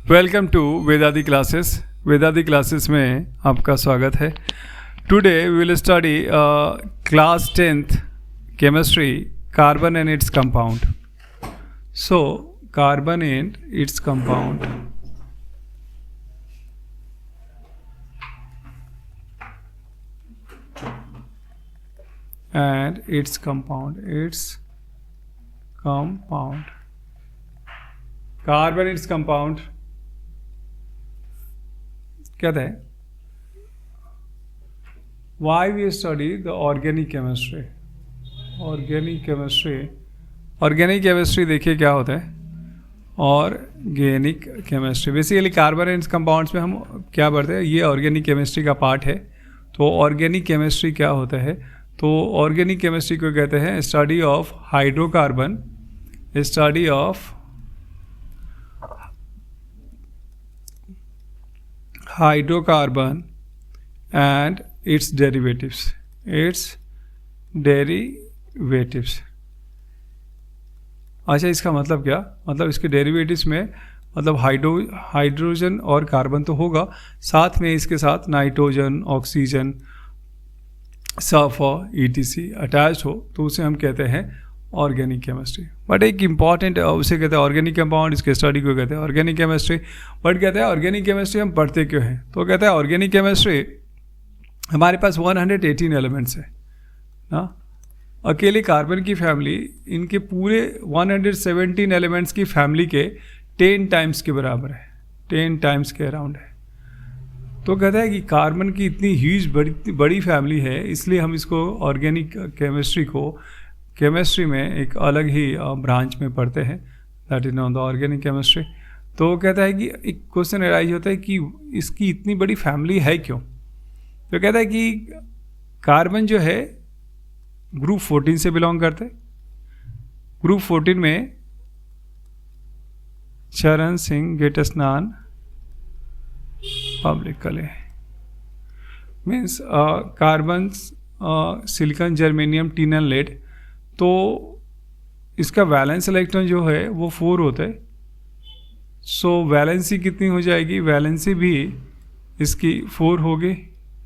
Welcome to Vedadi classes. Vedadi classes में आपका स्वागत है। Today we will study class 10th chemistry carbon and its compound. So carbon and its compound, and its compound, carbon its compound कहते हैं why we study the organic chemistry. Organic chemistry देखिए क्या होता है। Organic chemistry basically carbon and compounds में हम क्या पढ़ते हैं, ये ऑर्गेनिक केमिस्ट्री का पार्ट है। तो ऑर्गेनिक केमिस्ट्री क्या होता है, तो ऑर्गेनिक केमिस्ट्री को कहते हैं study of hydrocarbon, study of hydrocarbon and it's derivatives, अच्छा इसका मतलब क्या, मतलब इसके डेरिवेटिव्स में मतलब हाइड्रोजन और कार्बन तो होगा, साथ में इसके साथ nitrogen, oxygen, sulphur ETC attach हो तो उसे हम कहते हैं ऑर्गेनिक केमिस्ट्री। बट एक इम्पॉर्टेंट उसे कहते हैं ऑर्गेनिक कंपाउंड, इसके स्टडी को कहते हैं ऑर्गेनिक केमिस्ट्री। बट कहते हैं ऑर्गेनिक केमिस्ट्री हम पढ़ते क्यों हैं, तो कहते हैं ऑर्गेनिक केमिस्ट्री हमारे पास 118 एलिमेंट्स है ना। अकेले कार्बन की फैमिली इनके पूरे 117 एलिमेंट्स की फैमिली के 10 टाइम्स के बराबर है, 10 टाइम्स के अराउंड है। तो कहता है कि कार्बन की इतनी ह्यूज बड़ी फैमिली है, इसलिए हम इसको ऑर्गेनिक केमिस्ट्री को केमिस्ट्री में एक अलग ही ब्रांच में पढ़ते हैं, that is known the organic chemistry. तो कहता है कि एक क्वेश्चन अराइज होता है कि इसकी इतनी बड़ी फैमिली है क्यों। तो कहता है कि कार्बन जो है ग्रुप 14 से बिलोंग करते हैं। ग्रुप 14 में चरण सिंह गेट स्नान पब्लिक कले means carbon silicon germanium tin and lead. तो इसका वैलेंस इलेक्ट्रॉन जो है वो 4 होता है। सो वैलेंसी कितनी हो जाएगी, वैलेंसी भी इसकी 4 होगी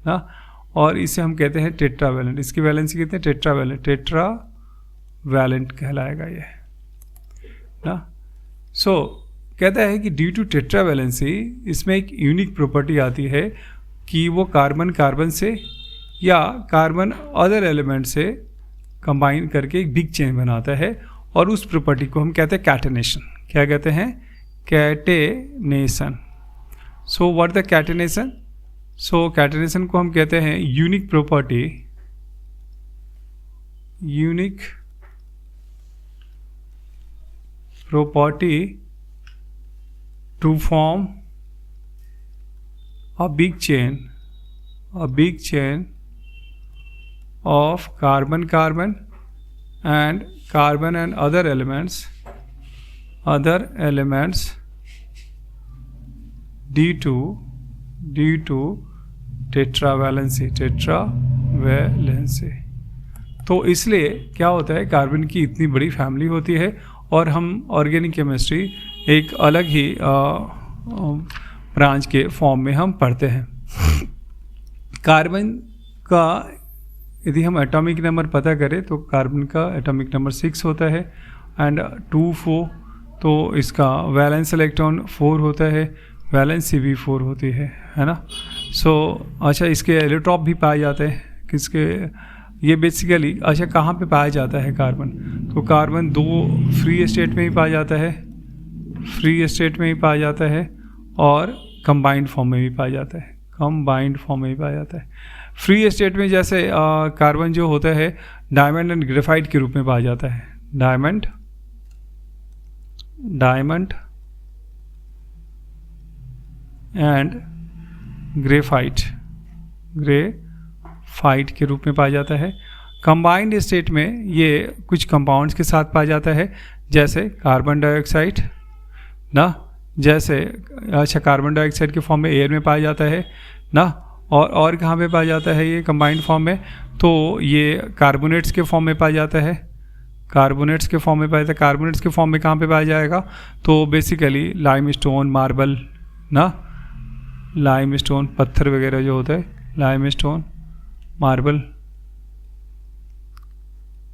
ना, और इसे हम कहते हैं टेट्रावैलेंट। इसकी वैलेंसी कितनी है, टेट्रावैलेंट कहलाएगा ये ना। सो कहता है कि ड्यू टू टेट्रावैलेंसी इसमें एक यूनिक प्रॉपर्टी आती है कि वो कार्बन से या कार्बन अदर एलिमेंट से कंबाइन करके एक बिग चेन बनाता है, और उस प्रॉपर्टी को हम कहते हैं कैटेनेशन। क्या कहते हैं, catenation. So what the catenation, so catenation को हम कहते हैं unique property to form a big chain of carbon and other elements due to tetravalency। तो इसलिए क्या होता है, कार्बन की इतनी बड़ी फैमिली होती है और हम ऑर्गेनिक केमिस्ट्री एक अलग ही ब्रांच के फॉर्म में हम पढ़ते हैं। कार्बन का यदि हम एटॉमिक नंबर पता करें तो कार्बन का एटॉमिक नंबर 6 होता है एंड 2-4। तो इसका वैलेंस इलेक्ट्रॉन 4 होता है, वैलेंसी भी 4 होती है ना। सो अच्छा इसके एलोट्रॉप भी पाए जाते हैं, किसके, ये बेसिकली अच्छा कहाँ पे पाया जाता है कार्बन, तो कार्बन 2 फ्री स्टेट में ही पाया जाता है, और कंबाइंड फॉर्म में भी पाया जाता है। फ्री स्टेट में जैसे कार्बन जो होता है डायमंड एंड ग्रेफाइट के रूप में पाया जाता है। डायमंड एंड ग्रेफाइट के रूप में पाया जाता है। कंबाइंड स्टेट में ये कुछ कंपाउंड्स के साथ पाया जाता है, जैसे कार्बन डाइऑक्साइड ना, जैसे अच्छा कार्बन डाइऑक्साइड के फॉर्म में एयर में पाया जाता है ना, और कहाँ पे पाया जाता है ये कंबाइंड फॉर्म में, तो ये कार्बोनेट्स के फॉर्म में पाया जाता है। कार्बोनेट्स के फॉर्म में पाया जाता है। कार्बोनेट्स के फॉर्म में कहाँ पे पाया जाएगा? तो बेसिकली लाइमस्टोन, मार्बल ना, लाइमस्टोन पत्थर वगैरह जो होता है, लाइमस्टोन, मार्बल,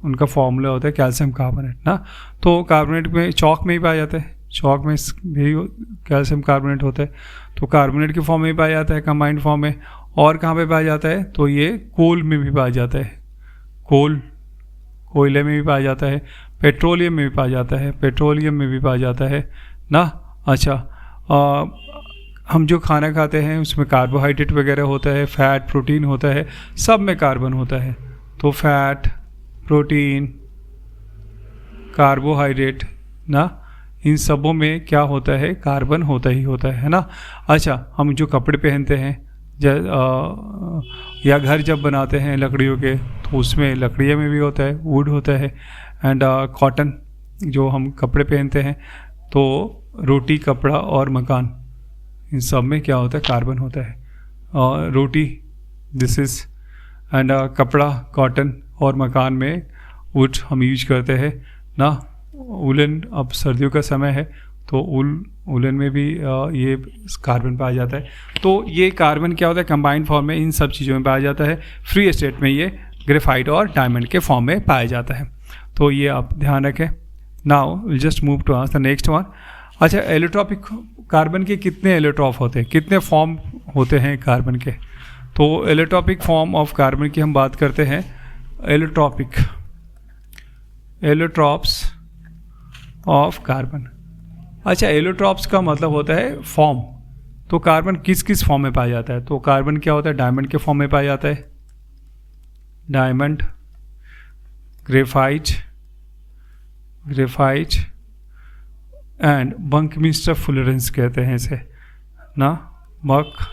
उनका फॉर्मूला होता है कैल्शियम कार्बोनेट ना। तो कार्बोनेट में चौक में ही पाया जाता है, चौक में भी कैल्शियम कार्बोनेट होता है, तो कार्बोनेट के फॉर्म में ही पाया जाता है, कंबाइंड फॉर्म में। और कहाँ पे पाया जाता है? तो ये कोल में भी पाया जाता है, कोयले में भी पाया जाता है, पेट्रोलियम में भी पाया जाता है, पेट्रोलियम में भी पाया जाता है ना। अच्छा, हम जो खाना खाते हैं उसमें कार्बोहाइड्रेट वगैरह होता है, फैट, प्रोटीन होता है, सब में कार्बन होता है। तो फैट, प्रोटीन, कार्बोहाइड्रेट ना, इन सबों में क्या होता है? कार्बन होता ही होता है ना। अच्छा, हम जो कपड़े पहनते हैं या घर जब बनाते हैं लकड़ियों के, तो उसमें लकड़ियों में भी होता है, वुड होता है। एंड कॉटन, जो हम कपड़े पहनते हैं, तो रोटी, कपड़ा और मकान, इन सब में क्या होता है? कार्बन होता है। रोटी, दिस इज़, एंड कपड़ा, कॉटन, और मकान में वुड हम यूज करते हैं ना। वुलन, अब सर्दियों का समय है तो वुलन में भी ये कार्बन पाया जाता है। तो ये कार्बन क्या होता है? कंबाइंड फॉर्म में इन सब चीज़ों में पाया जाता है। फ्री स्टेट में ये ग्रेफाइट और डायमंड के फॉर्म में पाया जाता है। तो ये आप ध्यान रखें। Now will just move to the next one. अच्छा, एलोट्रॉपिक कार्बन के कितने एलोट्रॉप होते हैं, कितने फॉर्म होते हैं कार्बन के? तो एलोट्रॉपिक फॉर्म ऑफ कार्बन की हम बात करते हैं। Allotropes of carbon. अच्छा, एलोट्रॉप्स का मतलब होता है फॉर्म। तो कार्बन किस किस फॉर्म में पाया जाता है? तो कार्बन क्या होता है? डायमंड के फॉर्म में पाया जाता है, डायमंड, ग्रेफाइट एंड बंकमिंस्टर फुलरेंस कहते हैं इसे ना। बंकमिंस्टर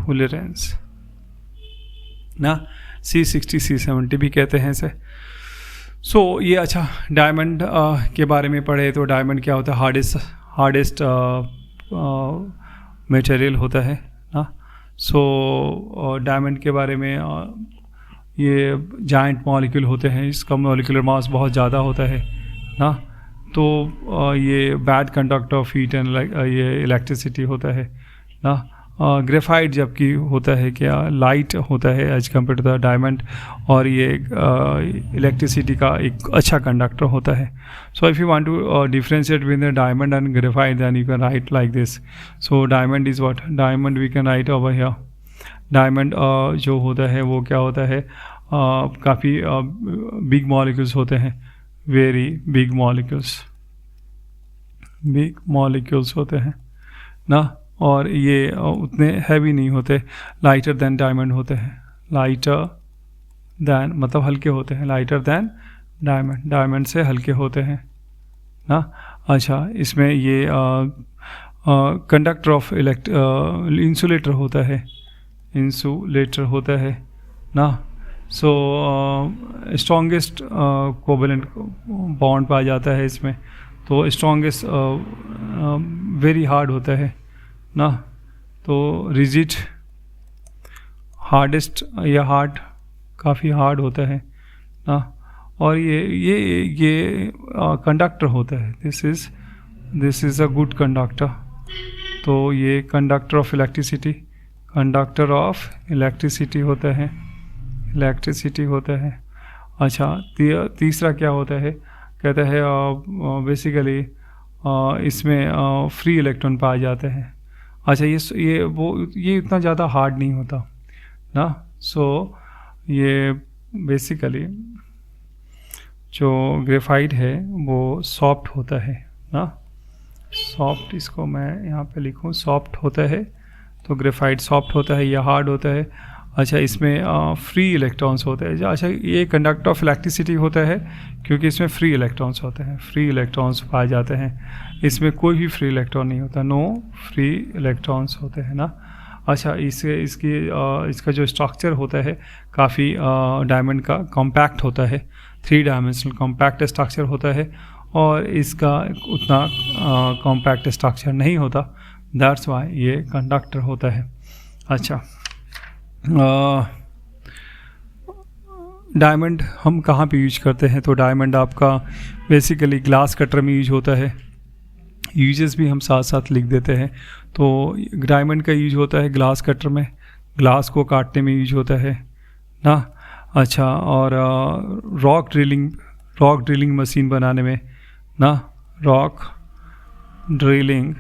फुलरेंस ना, C60, C70 भी कहते हैं इसे। सो ये अच्छा, डायमंड के बारे में पढ़े तो डायमंड क्या होता है? हार्डेस्ट मटेरियल होता है ना। सो डायमंड के बारे में ये जाइंट मॉलिक्यूल होते हैं, इसका मॉलिक्यूलर मास बहुत ज़्यादा होता है ना। तो ये bad conductor of heat and ये इलेक्ट्रिसिटी होता है ना। ग्रेफाइट जबकि होता है क्या? लाइट होता है as compare to the diamond, और ये इलेक्ट्रिसिटी का एक अच्छा कंडक्टर होता है। So if you want to differentiate between the diamond and graphite, then you can write like this. So diamond is what? Diamond we can write over here. Diamond जो होता है वो क्या होता है? काफ़ी बिग मॉलिक्यूल्स होते हैं, वेरी बिग मॉलिक्यूल्स होते हैं ना। और ये उतने हैवी नहीं होते, लाइटर देन डायमंड होते हैं, लाइटर देन मतलब हल्के होते हैं, लाइटर देन डायमंड, डायमंड से हल्के होते हैं ना। अच्छा, इसमें ये कंडक्टर ऑफ इंसुलेटर होता है ना। सो स्ट्रॉन्गेस्ट कोवेलेंट बॉन्ड पाया जाता है इसमें। तो स्ट्रॉन्गेस्ट वेरी हार्ड होता है ना। तो रिजिड, हार्डेस्ट या हार्ड, काफ़ी हार्ड होता है ना। और ये कंडक्टर होता है, this is a good conductor. तो ये कंडक्टर ऑफ इलेक्ट्रिसिटी होता है। अच्छा, तीसरा क्या होता है? कहता है बेसिकली इसमें फ्री इलेक्ट्रॉन पाए जाते हैं। अच्छा, ये इतना ज़्यादा हार्ड नहीं होता ना। सो ये बेसिकली जो ग्रेफाइट है वो सॉफ्ट होता है ना। सॉफ्ट, इसको मैं यहाँ पे लिखूँ, सॉफ्ट होता है। तो ग्रेफाइट सॉफ्ट होता है या हार्ड होता है। अच्छा, इसमें फ्री इलेक्ट्रॉन्स होते हैं। अच्छा, ये कंडक्टर ऑफ इलेक्ट्रिसिटी होता है क्योंकि इसमें फ्री इलेक्ट्रॉन्स होते हैं, फ्री इलेक्ट्रॉन्स पाए जाते हैं। इसमें कोई भी फ्री इलेक्ट्रॉन नहीं होता, नो फ्री इलेक्ट्रॉन्स होते हैं ना। अच्छा, इसका जो स्ट्रक्चर होता है काफ़ी डायमंड का कॉम्पैक्ट होता है, 3 डायमेंशनल कॉम्पैक्ट स्ट्रक्चर होता है। और इसका उतना कॉम्पैक्ट स्ट्रक्चर नहीं होता, दैट्स वाई ये कंडक्टर होता है। अच्छा। डायमंड हम कहाँ पे यूज करते हैं? तो डायमंड आपका बेसिकली ग्लास कटर में यूज होता है। यूजेस भी हम साथ साथ लिख देते हैं। तो डायमंड का यूज होता है ग्लास कटर में, ग्लास को काटने में यूज होता है ना। अच्छा, और रॉक ड्रिलिंग मशीन बनाने में ना, रॉक ड्रिलिंग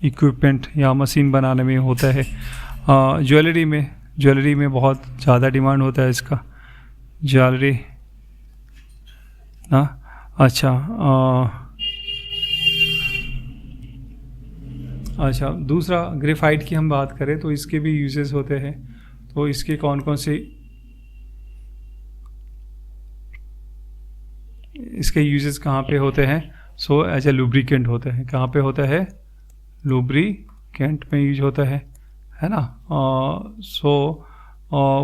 इक्विपमेंट या मशीन बनाने में होता है। ज्वेलरी में बहुत ज़्यादा डिमांड होता है इसका, ज्वेलरी ना। अच्छा, दूसरा ग्रेफाइट की हम बात करें तो इसके भी यूजेस होते हैं। तो इसके कौन कौन से इसके यूजेस कहाँ पे होते हैं? सो एज ए लुब्रिकेंट होते हैं। कहाँ पे होता है? लुब्रिकेंट में यूज होता है ना।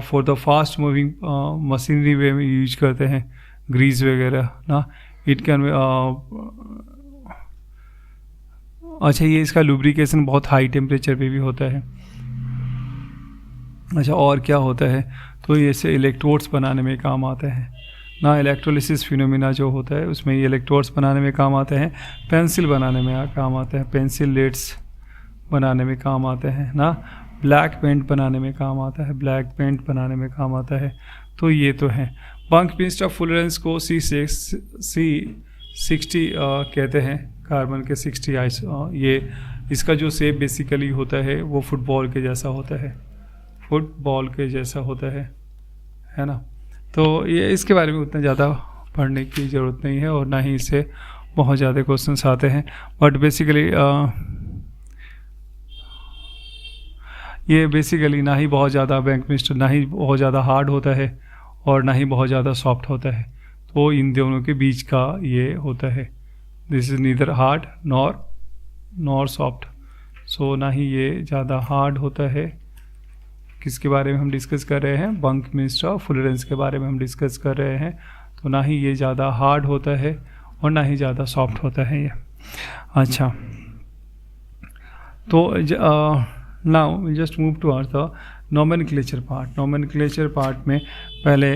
For the fast moving machinery वे में यूज करते हैं, ग्रीस वगैरह ना। इट कैन अच्छा, ये इसका लुब्रिकेशन बहुत हाई टेम्परेचर पे भी होता है। अच्छा, और क्या होता है? तो ये से इलेक्ट्रोड्स बनाने में काम आते हैं ना। इलेक्ट्रोलिसिस फिनोमिना जो होता है उसमें ये इलेक्ट्रोड्स बनाने में काम आते हैं। पेंसिल बनाने में काम आते हैं, पेंसिल लेड्स बनाने में काम आते हैं ना। ब्लैक पेंट बनाने में काम आता है, ब्लैक पेंट बनाने में काम आता है। तो ये तो है। बंक पिंच ऑफ फुलरेंस को C60 कहते हैं, कार्बन के 60 आइस। ये इसका जो शेप बेसिकली होता है वो फुटबॉल के जैसा होता है, फुटबॉल के जैसा होता है ना। तो ये इसके बारे में उतना ज़्यादा पढ़ने की ज़रूरत नहीं है और ना ही इससे बहुत ज़्यादा क्वेश्चंस आते हैं। बट बेसिकली ये बेसिकली ना ही बहुत ज़्यादा बंकमिस्ट ना ही बहुत ज़्यादा हार्ड होता है और ना ही बहुत ज़्यादा सॉफ्ट होता है। तो इन दोनों के बीच का ये होता है। This is neither hard nor soft. So ना ही ये ज़्यादा हार्ड होता है। किसके बारे में हम डिस्कस कर रहे हैं? बंकमिंस्टर फुलरेंस के बारे में हम डिस्कस कर रहे हैं। तो ना ही ये ज़्यादा हार्ड होता है और ना ही ज़्यादा सॉफ्ट होता है ये। अच्छा, तो now we just move to the nomenclature part. Nomenclature part में पहले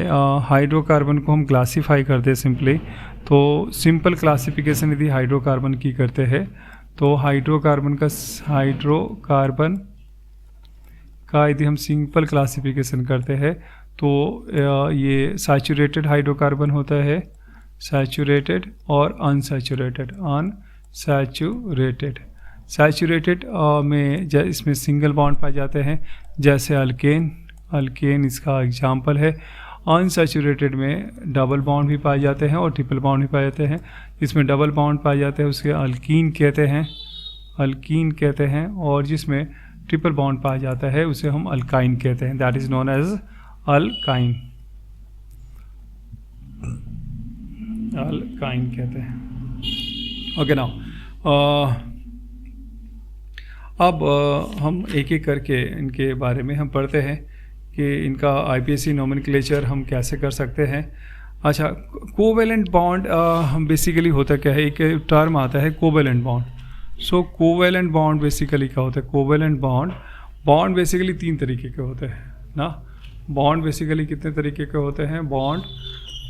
हाइड्रोकार्बन को हम क्लासीफाई करते हैं सिंपली। तो सिंपल क्लासिफिकेशन यदि हाइड्रोकार्बन की करते हैं तो हाइड्रोकार्बन का यदि हम सिंपल क्लासिफिकेशन करते हैं तो ये सैचुरेटेड हाइड्रोकार्बन होता है, सैचुरेटेड और अनसैचुरेटेड। सैचुरेटेड में इसमें सिंगल बॉन्ड पाए जाते हैं, जैसे अल्केन इसका एग्जाम्पल है। अनसैचुरेटेड में डबल बॉन्ड भी पाए जाते हैं और ट्रिपल बॉन्ड भी पाए जाते हैं। इसमें डबल बॉन्ड पाए जाते हैं उसके अल्कीन कहते हैं और जिसमें ट्रिपल बॉन्ड पाया जाता है उसे हम अल्काइन कहते हैं। That is known as alkyne कहते हैं। ओके, नाउ अब हम एक एक करके इनके बारे में हम पढ़ते हैं कि इनका आईपीएसी नोमेनक्लेचर हम कैसे कर सकते हैं। अच्छा, कोवेलेंट बॉन्ड हम बेसिकली होता क्या है? एक टर्म आता है कोवेलेंट बॉन्ड। सो कोवेलेंट बॉन्ड बेसिकली क्या होता है? कोवेलेंट बॉन्ड बेसिकली 3 तरीके के होते हैं ना। बॉन्ड बेसिकली कितने तरीके के होते हैं? बॉन्ड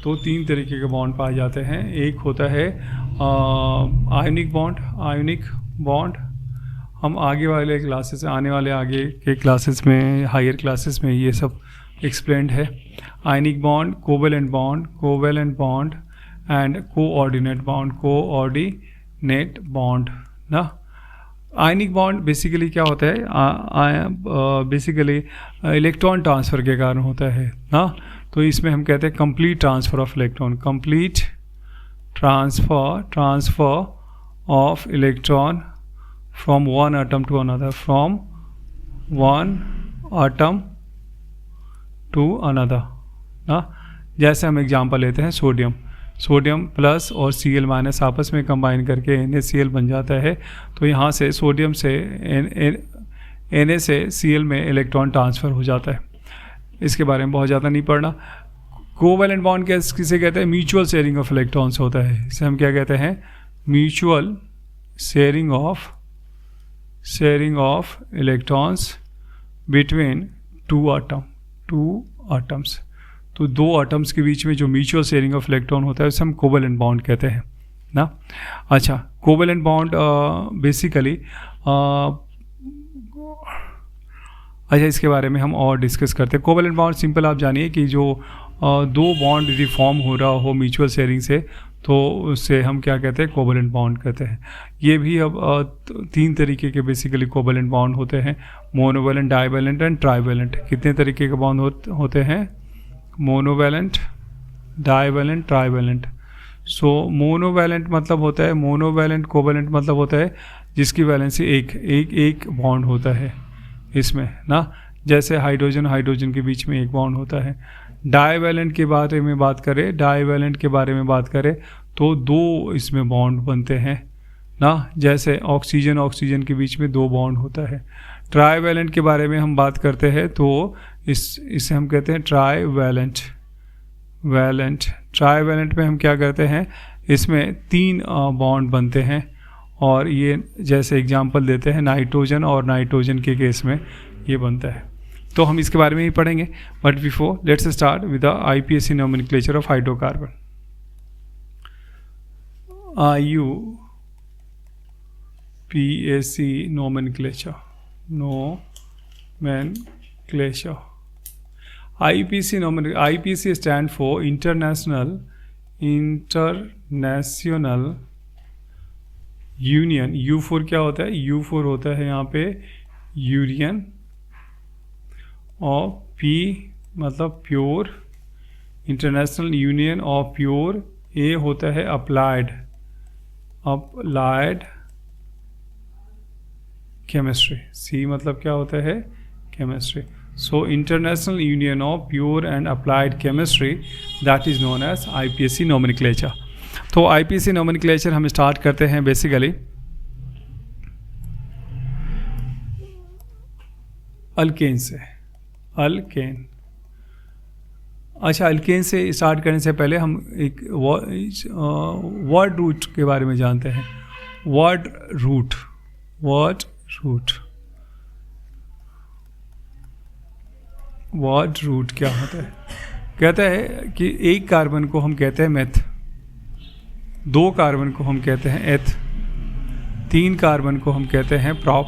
तो 3 तरीके के बॉन्ड पाए जाते हैं। एक होता है आयोनिक बॉन्ड। हम आगे वाले क्लासेस आने वाले आगे के क्लासेस में, हायर क्लासेस में ये सब एक्सप्लेन्ड है। Ionic bond, covalent bond and coordinate bond ना। आयनिक बॉन्ड बेसिकली क्या होता है? बेसिकली इलेक्ट्रॉन ट्रांसफ़र के कारण होता है ना। तो इसमें हम कहते हैं complete transfer of electron, complete transfer of electron from one atom to another, ना। जैसे हम एग्जांपल लेते हैं सोडियम प्लस और Cl माइनस आपस में कंबाइन करके NaCl बन जाता है। तो यहाँ से सोडियम से Na से Cl में इलेक्ट्रॉन ट्रांसफ़र हो जाता है। इसके बारे में बहुत ज़्यादा नहीं पढ़ना। कोवेलेंट बॉन्ड किसे कहते हैं? म्यूचुअल शेयरिंग ऑफ इलेक्ट्रॉन्स होता है। इसे हम क्या कहते हैं? Mutual sharing of electrons between two atoms. तो दो आटम्स के बीच में जो म्यूचुअल शेयरिंग ऑफ इलेक्ट्रॉन होता है उसे हम कोवेलेंट बॉन्ड कहते हैं ना। अच्छा, कोवेलेंट बॉन्ड बेसिकली अच्छा, इसके बारे में हम और डिस्कस करते हैं। कोवेलेंट बॉन्ड सिंपल आप जानिए कि जो दो बॉन्ड यदि फॉर्म हो रहा हो म्यूचुअल शेयरिंग से, तो उससे हम क्या कहते हैं, कोवेलेंट बॉन्ड कहते हैं। ये भी अब तीन तरीके के बेसिकली कोवेलेंट बॉन्ड होते हैं, मोनोवेलेंट, डाइवेलेंट एंड ट्राइवेलेंट। कितने तरीके के बॉन्ड होते हैं? Monovalent, divalent, trivalent. So monovalent मतलब होता है, मोनोवेलेंट कोवेलेंट मतलब होता है जिसकी वैलेंसी एक बॉन्ड होता है इसमें ना, जैसे हाइड्रोजन के बीच में एक बॉन्ड होता है। डाइवेलेंट के बारे में बात करें तो दो इसमें बॉन्ड बनते हैं ना, जैसे ऑक्सीजन के बीच में 2 बॉन्ड होता है। ट्राइवेलेंट के बारे में हम बात करते हैं तो इसे हम कहते हैं ट्राइवेलेंट। ट्राइवेलेंट में हम क्या करते हैं, इसमें 3 बॉन्ड बनते हैं, और ये जैसे एग्जांपल देते हैं नाइट्रोजन के केस में ये बनता है। तो हम इसके बारे में ही पढ़ेंगे, but before let's start with the IUPAC nomenclature of hydrocarbon. IUPAC nomenclature. IUPAC stand for International Union। U4 क्या होता है? U4 होता है यहाँ पे यूरियन, और P मतलब pure, international union of pure. A होता है अप्लाइड केमिस्ट्री। C मतलब क्या होता है? Chemistry. So international union of pure and applied chemistry, that is known as IUPAC nomenclature. तो IUPAC नोमेनक्लेचर हम स्टार्ट करते हैं बेसिकली अल्केन से। अच्छा, अल्केन से स्टार्ट करने से पहले हम एक वर्ड रूट के बारे में जानते हैं। वर्ड रूट क्या होता है? कहता है कि एक कार्बन को हम कहते हैं मेथ, 2 कार्बन को हम कहते हैं एथ, 3 कार्बन को हम कहते हैं प्रॉप,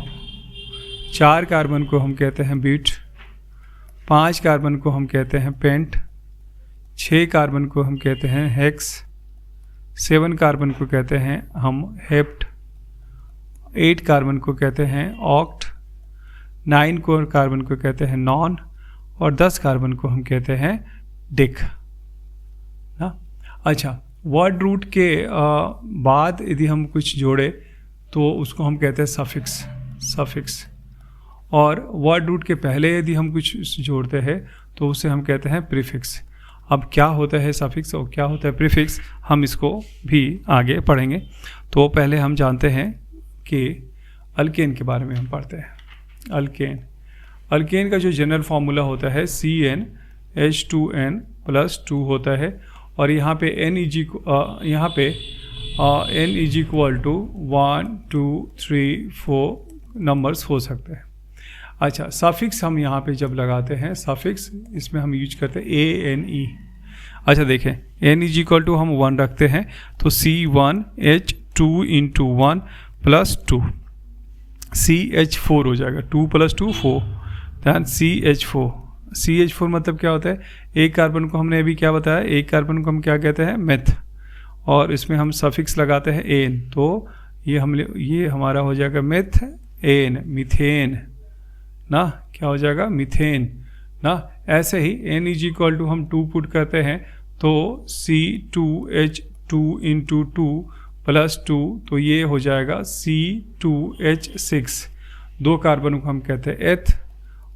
4 कार्बन को हम कहते हैं ब्यूट, 5 कार्बन को हम कहते हैं पेंट, 6 कार्बन को हम कहते हैं हेक्स, 7 कार्बन को कहते हैं हम हेप्ट, 8 कार्बन को कहते हैं ऑक्ट, 9 कार्बन को कहते हैं नॉन, और 10 कार्बन को हम कहते हैं डिक ना। अच्छा, वर्ड रूट के बाद यदि हम कुछ जोड़े तो उसको हम कहते हैं सफिक्स। और वर्ड रूट के पहले यदि हम कुछ जोड़ते हैं तो उसे हम कहते हैं प्रीफिक्स। अब क्या होता है सफिक्स और क्या होता है प्रीफिक्स, हम इसको भी आगे पढ़ेंगे। तो पहले हम जानते हैं कि अल्केन के बारे में हम पढ़ते हैं। अल्केन का जो जनरल फार्मूला होता है CnH2n+2 होता है, और यहाँ पे n is equal to 1 2 3 4 numbers हो सकते हैं। अच्छा, सफिक्स हम यहाँ पे जब लगाते हैं सफिक्स, इसमें हम यूज करते हैं ANE। अच्छा देखें, n इज इक्वल टू हम 1 रखते हैं तो C1H2 × 1 + 2 CH4 हो जाएगा। 2 + 2 4, दैन CH4 मतलब क्या होता है? एक कार्बन को हमने अभी क्या बताया, एक कार्बन को हम क्या कहते हैं? मेथ, और इसमें हम सफिक्स लगाते हैं एन, तो ये हमारा हो जाएगा मेथ एन, मीथेन ना। क्या हो जाएगा? मीथेन ना। ऐसे ही n इज इक्वल टू हम 2 पुट करते हैं तो C2H2 × 2 + 2, तो ये हो जाएगा C2H6। 2 कार्बन को हम कहते हैं एथ,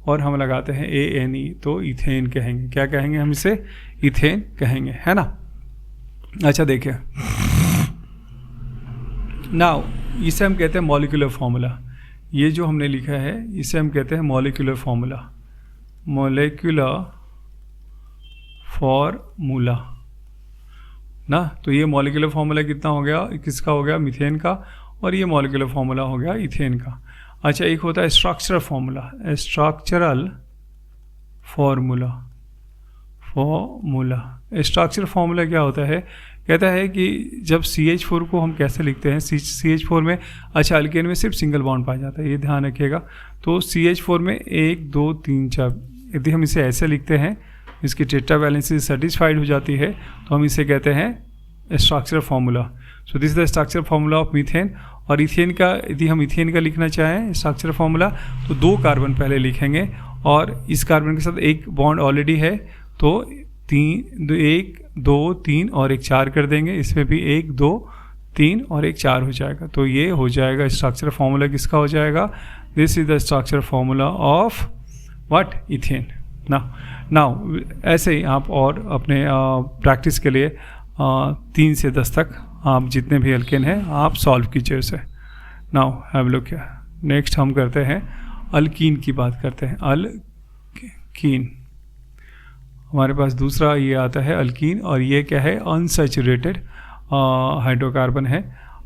और हम लगाते हैं ANE, तो इथेन कहेंगे। क्या कहेंगे हम इसे? इथेन कहेंगे, है ना। अच्छा देखिए, नाउ इसे हम कहते हैं मॉलिक्यूलर फार्मूला। ये जो हमने लिखा है इसे हम कहते हैं मॉलिक्यूलर फार्मूला ना। तो ये मॉलिक्यूलर फार्मूला कितना हो गया? किसका हो गया? मीथेन का, और ये मॉलिक्यूलर फार्मूला हो गया इथेन का। अच्छा, एक होता है structural formula. Structural formula structure formula क्या होता है, कहता है कि जब CH4 को हम कैसे लिखते हैं, CH4 में अच्छा अल्केन में सिर्फ सिंगल बॉन्ड पाया जाता है, ये ध्यान रखिएगा। तो CH4 में 1 2 3 4, यदि हम इसे ऐसे लिखते हैं, इसकी टेट्रा वैलेंसी सेटिस्फाइड हो जाती है, तो हम इसे कहते हैं structure formula. So this is the structure formula of methane. और इथेन का, यदि हम इथेन का लिखना चाहें स्ट्रक्चर फार्मूला, तो 2 कार्बन पहले लिखेंगे और इस कार्बन के साथ एक बॉन्ड ऑलरेडी है, तो 1 2 3 और एक 4 कर देंगे। इसमें भी 1 2 3 और एक 4 हो जाएगा। तो ये हो जाएगा स्ट्रक्चर फार्मूला किसका हो जाएगा, this is the structure formula of what, ethane. Now ऐसे ही आप और अपने प्रैक्टिस के लिए 3 से 10 तक आप जितने भी अल्केन हैं आप सॉल्व कीजिए उसे। Now have look here. Next हम करते हैं अल्कीन की बात करते हैं। अल्कीन, हमारे पास दूसरा ये आता है अल्कीन, और ये क्या है, अनसैचुरेटेड हाइड्रोकार्बन है।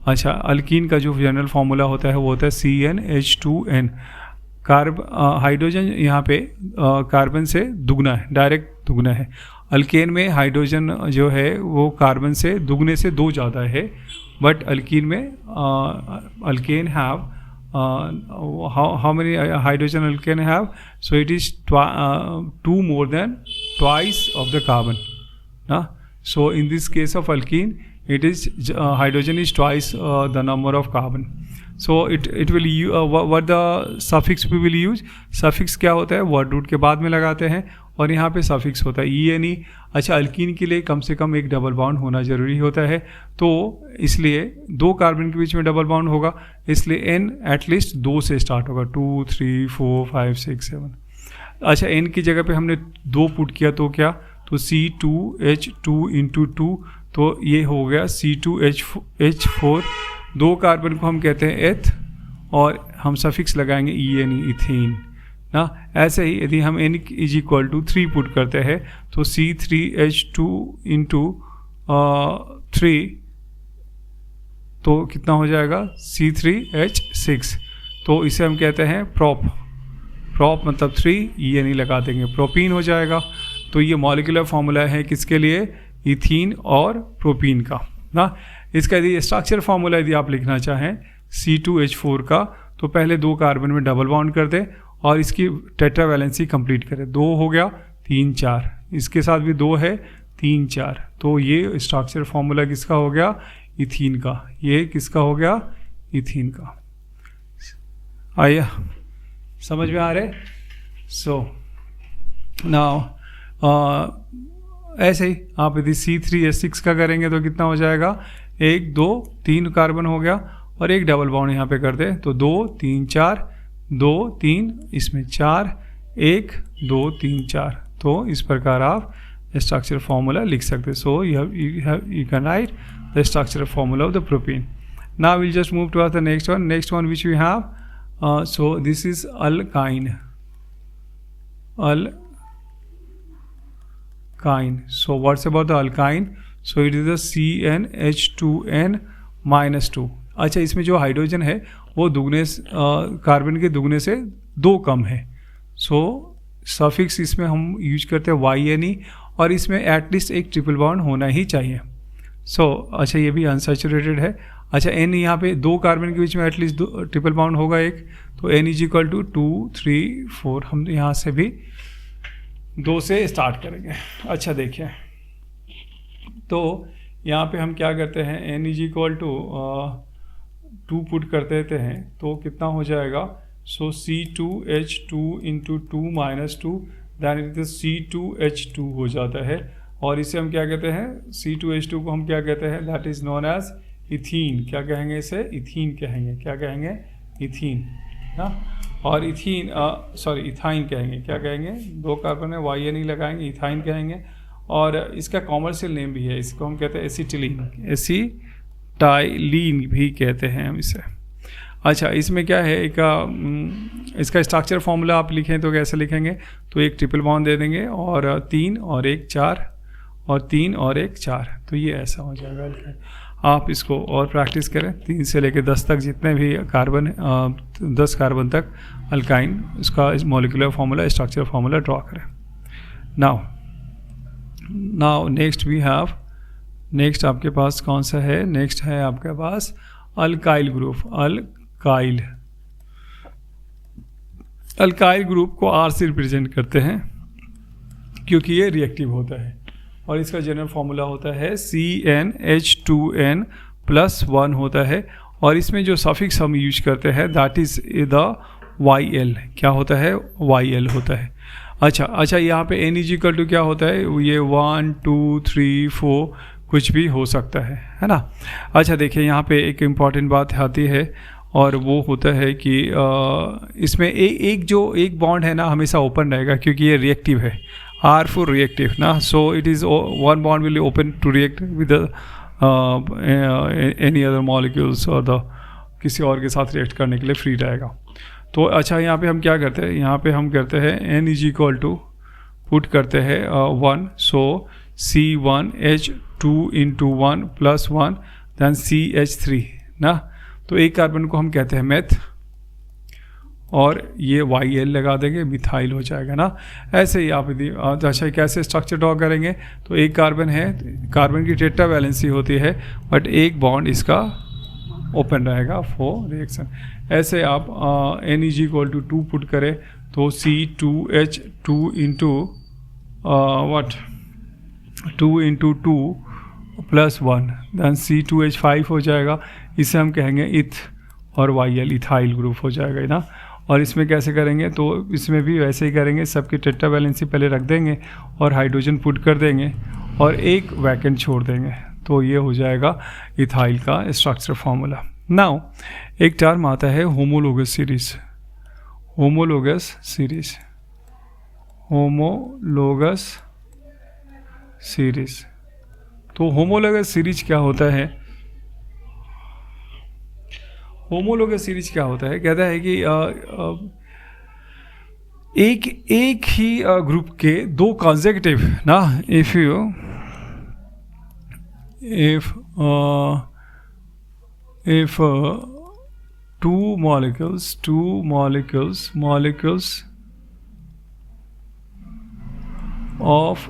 अच्छा, अल्कीन का जो जनरल फार्मूला होता है वो होता है CnH2n। हाइड्रोजन यहाँ पे कार्बन से दुगना है, डायरेक्ट दुगना है। अल्केन में हाइड्रोजन जो है वो कार्बन से दुगने से 2 ज़्यादा है, बट अल्कीन में alkane have how many hydrogen alkane have, so it is 2 more than twice of the carbon. So in this case of alkene, it is hydrogen is twice the number of carbon. So it will what the suffix we will use, suffix क्या होता है, word root के बाद में लगाते हैं, और यहाँ पे suffix होता है ENE। अच्छा, अल्कीन के लिए कम से कम एक डबल बॉन्ड होना ज़रूरी होता है, तो इसलिए 2 कार्बन के बीच में डबल बॉन्ड होगा, इसलिए N एटलीस्ट 2 से स्टार्ट होगा, 2 3 4 5 6 7। अच्छा, N की जगह पे हमने 2 पुट किया तो क्या, तो C2H2 इंटू 2, तो ये हो गया C2H4। 2 कार्बन को हम कहते हैं एथ, और हम सफिक्स लगाएंगे ENE, इथेन ना। ऐसे ही यदि हम N is equal to 3 put करते हैं, तो C3H2 इंटू 3, तो कितना हो जाएगा, C3H6। तो इसे हम कहते हैं प्रॉप मतलब 3, ENE लगा देंगे, प्रोपीन हो जाएगा। तो ये मॉलिक्यूलर फार्मूला है किसके लिए, इथीन और प्रोपीन का ना। इसका यदि स्ट्रक्चर फार्मूला यदि आप लिखना चाहें C2H4 का, तो पहले 2 कार्बन में डबल बॉन्ड कर दें और इसकी टेट्रा वैलेंसी कंप्लीट करें। 2 हो गया, 3 4, इसके साथ भी 2 है, 3 4। तो ये स्ट्रक्चर फार्मूला किसका हो गया, इथीन का। ये किसका हो गया, इथीन का। आइए समझ में आ रहे। सो नाउ ऐसे ही आप यदि C3H6 का करेंगे तो कितना हो जाएगा, 1 2 3 कार्बन हो गया, और एक डबल बॉन्ड यहाँ पे कर दे, तो 2 3 4, 2 3, इसमें 4, 1 2 3 4। तो इस प्रकार आप स्ट्रक्चर फार्मूला लिख सकते। सो you can write the structure formula of the propene. Now we'll just move towards the next one. Next one which we have, so this is alkyne. So what's about the alkyne? So it is the CnH2n -2। अच्छा, इसमें जो hydrogen है वो दुगने carbon के दुगने से 2 कम है। सो सफिक्स इसमें हम यूज करते हैं YNE, और इसमें एटलीस्ट एक ट्रिपल बॉन्ड होना ही चाहिए। सो अच्छा, ये भी अनसैचुरेटेड है। अच्छा, N यहाँ पे 2 कार्बन के बीच में एटलीस्ट ट्रिपल बॉन्ड होगा एक, तो N इज इक्वल टू 2 3 4। हम यहाँ से भी 2 से स्टार्ट करेंगे। अच्छा देखिए, तो यहाँ पे हम क्या करते हैं, N is equal to 2 put कर देते हैं, तो कितना हो जाएगा, so C2H2 into 2 -2, then it is C2H2 हो जाता है। और इसे हम क्या कहते हैं, C2H2 को हम क्या कहते हैं, that is known as ethene. क्या कहेंगे इसे, इथीन कहेंगे। क्या कहेंगे, इथीन ना। और इथीन इथाइन कहेंगे। क्या कहेंगे, 2 कार्बन है, YNE लगाएंगे, इथाइन कहेंगे। और इसका कॉमर्शियल नेम भी है, इसको हम कहते हैं एसिटिलीन, एसिटाइलीन भी कहते हैं हम इसे। अच्छा, इसमें क्या है, इसका स्ट्रक्चर फार्मूला आप लिखें तो कैसे लिखेंगे, तो एक ट्रिपल बॉन्ड दे देंगे, और 3 और 1 4, और 3 और 1 4। तो ये ऐसा हो जाएगा। आप इसको और प्रैक्टिस करें, 3 से लेकर 10 तक जितने भी कार्बन 10 कार्बन तक अल्काइन, उसका molecular formula, structure formula draw करें। Now next we have, next आपके पास कौन सा है, नेक्स्ट है आपके पास अल्काइल ग्रुप। अल्काइल ग्रुप को R से रिप्रेजेंट करते हैं क्योंकि ये रिएक्टिव होता है और इसका जनरल फॉर्मूला होता है CnH2n+1 होता है और इसमें जो सफिक्स हम यूज करते हैं दैट इज द YL। क्या होता है? YL होता है। अच्छा यहाँ पे N= क्या होता है? ये 1 2 3 4 कुछ भी हो सकता है ना। अच्छा देखिए यहाँ पे एक इम्पॉर्टेंट बात आती है और वो होता है कि इसमें एक बॉन्ड है ना हमेशा ओपन रहेगा क्योंकि ये रिएक्टिव है, R for रिएक्टिव ना, so it is one bond will open to react with any other molecules और द किसी और के साथ रिएक्ट करने के लिए फ्री रहेगा। तो अच्छा यहाँ पे हम क्या करते हैं, यहाँ पे हम करते हैं N= पुट करते हैं 1, सो C1H2 × 1 + 1 दैन CH3 ना। तो एक कार्बन को हम कहते हैं मेथ और ये YL लगा देंगे, मिथाइल हो जाएगा ना। ऐसे ही आप यदि अच्छा कैसे स्ट्रक्चर ड्रॉ करेंगे, तो एक कार्बन है, कार्बन की टेट्रा वैलेंसी होती है बट एक बॉन्ड इसका ओपन रहेगा फॉर रिएक्शन। ऐसे आप N= 2 पुट करें तो C2H2 × 2 × 2 + 1 दैन C2H5 हो जाएगा। इसे हम कहेंगे इथ और YL इथाइल ग्रुप हो जाएगा ना। और इसमें कैसे करेंगे, तो इसमें भी वैसे ही करेंगे, सबकी टेट्रा वैलेंसी पहले रख देंगे और हाइड्रोजन पुट कर देंगे और एक वैकेंट छोड़ देंगे, तो ये हो जाएगा इथाइल का स्ट्रक्चर फॉर्मूला। नाउ एक टर्म आता है होमोलोगस सीरीज। तो होमोलोगस सीरीज क्या होता है? होमोलोगस सीरीज क्या होता है? कहता है कि एक ही ग्रुप के दो कॉन्सेक्यूटिव ना, if two molecules of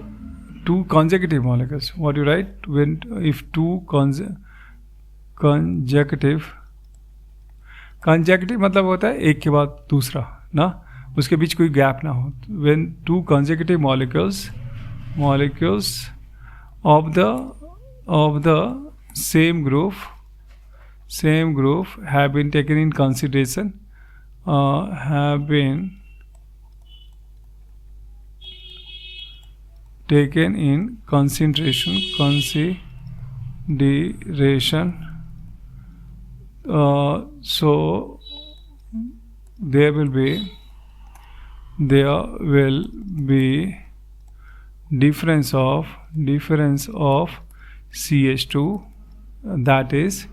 two consecutive molecules, what do you write when if two consecutive मतलब होता है एक के बाद दूसरा ना, उसके बीच कोई गैप ना हो। when two consecutive molecules of the same group have been taken in consideration so there will be difference of CH2, that is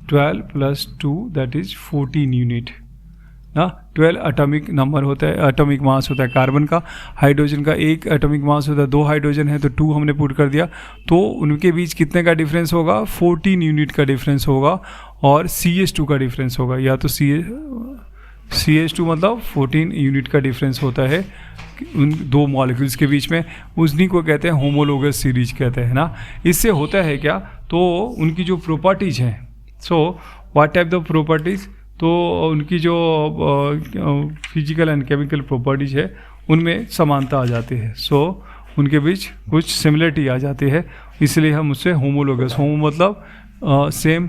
12 + 2 that is 14 unit ना। 12 एटॉमिक नंबर होता है, एटॉमिक मास होता है कार्बन का। Hydrogen का एक atomic mass होता है, 2 हाइड्रोजन है तो 2 हमने पुट कर दिया, तो उनके बीच कितने का डिफरेंस होगा? 14 यूनिट का डिफरेंस होगा और CH2 का डिफरेंस होगा, या तो CH2 मतलब 14 यूनिट का डिफरेंस होता है उन दो मॉलिक्यूल्स के बीच में। उन्हीं को कहते हैं होमोलोगस सीरीज कहते हैं ना। इससे होता है क्या, तो उनकी जो प्रॉपर्टीज़ हैं, so what type of properties, तो उनकी जो फिजिकल एंड केमिकल प्रॉपर्टीज़ है उनमें समानता आ जाती है, सो उनके बीच कुछ सिमिलरिटी आ जाती है, इसलिए हम उससे होमोलोगस, होमो मतलब सेम,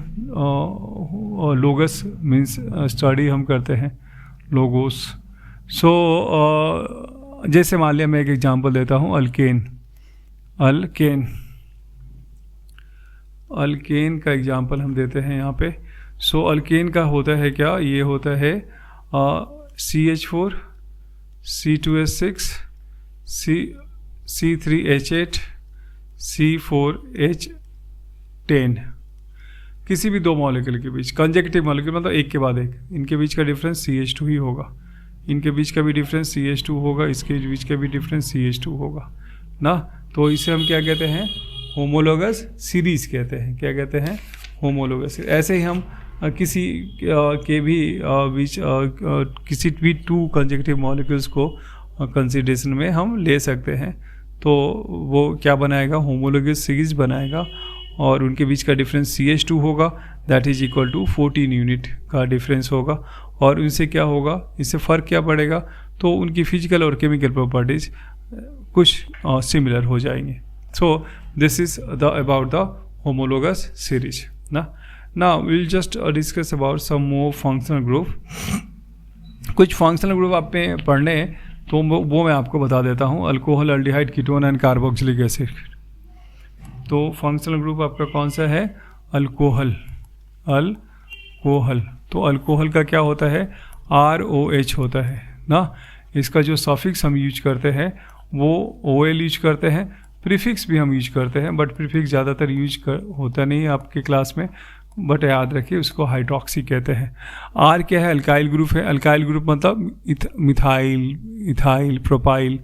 लोगस मीन्स स्टडी हम करते हैं, लोगोस। सो जैसे मान लिया मैं एक एग्जांपल देता हूँ, अल्केन का एग्जांपल हम देते हैं यहाँ पे। सो अल्केन का होता है क्या, ये होता है CH4 C2H6 C3H8 C4H10। किसी भी दो मॉलिक्यूल के बीच कंजेक्टिव मॉलिक्यूल मतलब एक के बाद एक, इनके बीच का डिफरेंस CH2 ही होगा, इनके बीच का भी डिफरेंस CH2 होगा, इसके बीच का भी डिफरेंस CH2 होगा ना। तो इसे हम क्या कहते हैं? होमोलोगस सीरीज कहते हैं। क्या कहते हैं? होमोलोगस। ऐसे ही हम किसी के भी बीच किसी भी 2 कंजेक्टिव मॉलिक्यूल्स को कंसिडरेशन में हम ले सकते हैं। तो वो क्या बनाएगा, होमोलोगस सीरीज बनाएगा और उनके बीच का डिफरेंस CH2 होगा, that is equal to 14 unit का डिफरेंस होगा। और उनसे क्या होगा, इससे फ़र्क क्या पड़ेगा, तो उनकी फिजिकल और केमिकल प्रॉपर्टीज कुछ सिमिलर हो जाएंगे। So this is the about the homologous series ना। Now will just discuss about some more functional group. कुछ फंक्शनल ग्रुप आप पे पढ़ने हैं तो वो मैं आपको बता देता हूँ, alcohol, aldehyde, ketone and carboxylic acid. तो फंक्शनल ग्रुप आपका कौन सा है, अल्कोहल। अल्कोहल, तो अल्कोहल का क्या होता है, ROH होता है ना। इसका जो सफिक्स हम यूज करते हैं वो OL यूज करते हैं, प्रीफिक्स भी हम यूज करते हैं, बट प्रीफिक्स ज़्यादातर होता नहीं है आपके क्लास में, बट याद रखिए उसको हाइड्रोक्सी कहते हैं। R क्या है, अल्काइल ग्रुप है। अल्काइल ग्रुप मतलब मिथाइल, इथाइल, प्रोपाइल।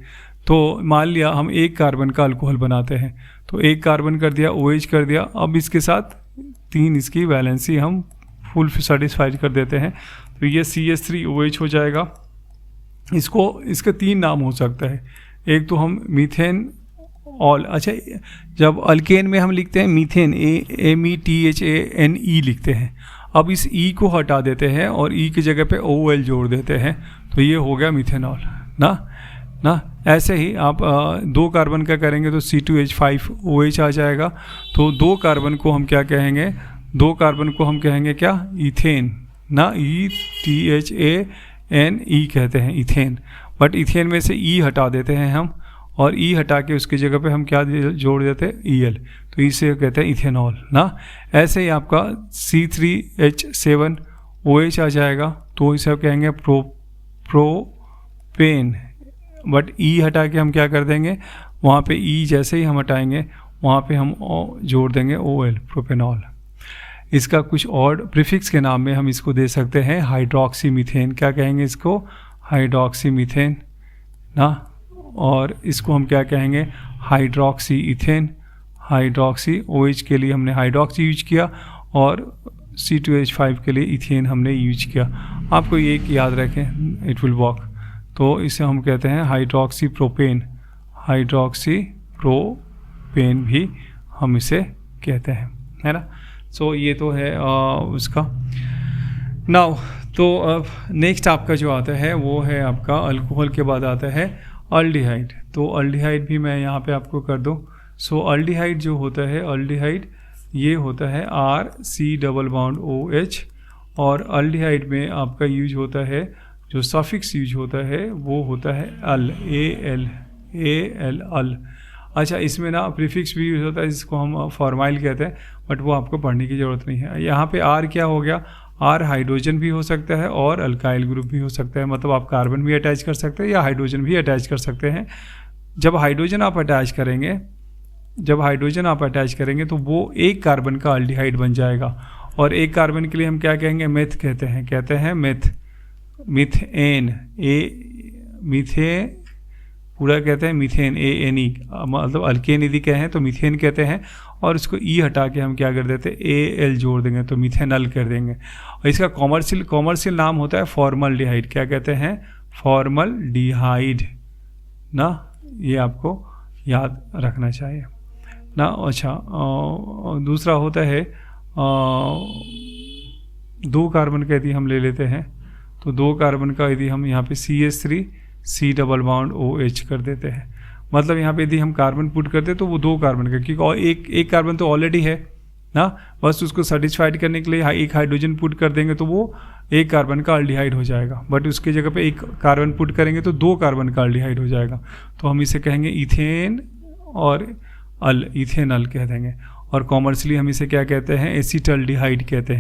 तो मान लिया हम एक कार्बन का अल्कोहल बनाते हैं, तो एक कार्बन कर दिया, OH कर दिया, अब इसके साथ 3 इसकी वैलेंसी हम फुल सेटिस्फाइड कर देते हैं, तो ये CH3OH हो जाएगा। इसका 3 नाम हो सकता है, एक तो हम मीथेन ऑल, अच्छा जब अल्केन में हम लिखते हैं मीथेन, METHANE लिखते हैं, अब इस E को हटा देते हैं और E की जगह पे OL जोड़ देते हैं, तो ये हो गया मीथेनॉल ना। ऐसे ही आप 2 कार्बन का करेंगे तो C2H5OH आ जाएगा। तो 2 कार्बन को हम क्या कहेंगे, 2 कार्बन को हम कहेंगे क्या, इथेन ना, ETHANE कहते हैं इथेन। बट इथेन में से E हटा देते हैं हम, और E हटा के उसकी जगह पे हम क्या जोड़ देते हैं, EL, तो इसे कहते हैं इथेनॉल ना। ऐसे ही आपका C3H7OH आ जाएगा, तो इसे कहेंगे प्रोपेन। बट E हटा के हम क्या कर देंगे, वहाँ पे E जैसे ही हम हटाएंगे वहाँ पे हम जोड़ देंगे OL, प्रोपेनॉल। इसका कुछ और प्रीफिक्स के नाम में हम इसको दे सकते हैं हाइड्रोक्सी मीथेन, क्या कहेंगे इसको, हाइड्रोक्सी मीथेन ना। और इसको हम क्या कहेंगे, हाइड्रोक्सी इथेन। हाइड्रोक्सी OH के लिए हमने हाइड्रोक्सी यूज किया और C2H5 के लिए इथेन हमने यूज किया। आपको ये एक याद रखें, इट विल वर्क। तो इसे हम कहते हैं हाइड्रोक्सी प्रोपेन, हाइड्रोक्सी प्रोपेन भी हम इसे कहते हैं, है ना। सो ये तो है उसका। नाउ तो अब नेक्स्ट आपका जो आता है वो है आपका अल्कोहल के बाद आता है अल्डिहाइड। तो अल्डिहाइड भी मैं यहाँ पे आपको कर दूँ। सो अल्डिहाइड जो होता है, अल्डिहाइड ये होता है RC⋯OH, और अल्डिहाइड में आपका यूज होता है, जो सफिक्स यूज होता है वो होता है अल। अच्छा, इसमें ना प्रीफिक्स भी यूज होता है जिसको हम फॉर्माइल कहते हैं, बट वो आपको पढ़ने की ज़रूरत नहीं है। यहाँ पे R क्या हो गया, R हाइड्रोजन भी हो सकता है और अल्काइल ग्रुप भी हो सकता है, मतलब आप कार्बन भी अटैच कर सकते हैं या हाइड्रोजन भी अटैच कर सकते हैं। जब हाइड्रोजन आप अटैच करेंगे तो वो एक कार्बन का अल्डिहाइड बन जाएगा, और एक कार्बन के लिए हम क्या कहेंगे, मेथ कहते हैं मीथेन, पूरा कहते हैं मीथेन, ANE, मतलब अल्केन यदि कहें तो मीथेन कहते हैं, और इसको E हटा के हम क्या कर देते हैं, AL जोड़ देंगे तो मीथेनल कर देंगे। और इसका कॉमर्शियल नाम होता है फॉर्मल्डिहाइड। क्या कहते हैं, फॉर्मल्डिहाइड ना, ये आपको याद रखना चाहिए ना। अच्छा, दूसरा होता है 2 कार्बन का यदि हम ले लेते हैं, तो 2 कार्बन का यदि हम यहाँ पे CH3C⋯OH कर देते हैं, मतलब यहाँ पे यदि हम कार्बन पुट करते हैं तो वो 2 कार्बन का, क्योंकि एक कार्बन तो ऑलरेडी है ना, बस उसको सेटिस्फाइड करने के लिए एक हाइड्रोजन पुट कर देंगे तो वो एक कार्बन का अल्डिहाइड हो जाएगा। बट उसकी जगह पे एक कार्बन पुट करेंगे तो 2 कार्बन का अल्डिहाइड हो जाएगा, तो हम इसे कहेंगे इथेन और इथेनल कह देंगे। और कॉमर्शियली हम इसे क्या कहते हैं, एसिटल्डिहाइड कहते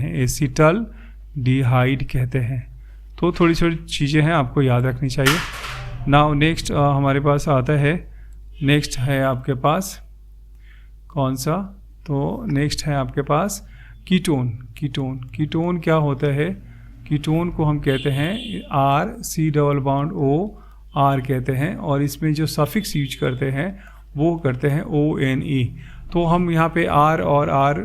हैं। तो थोड़ी थोड़ी चीज़ें हैं आपको याद रखनी चाहिए। नाउ नेक्स्ट हमारे पास आता है, नेक्स्ट है आपके पास कौन सा, तो नेक्स्ट है आपके पास कीटोन क्या होता है, कीटोन को हम कहते हैं RC⋯OR कहते हैं, और इसमें जो सफिक्स यूज करते हैं वो करते हैं ONE। तो हम यहाँ पे R और R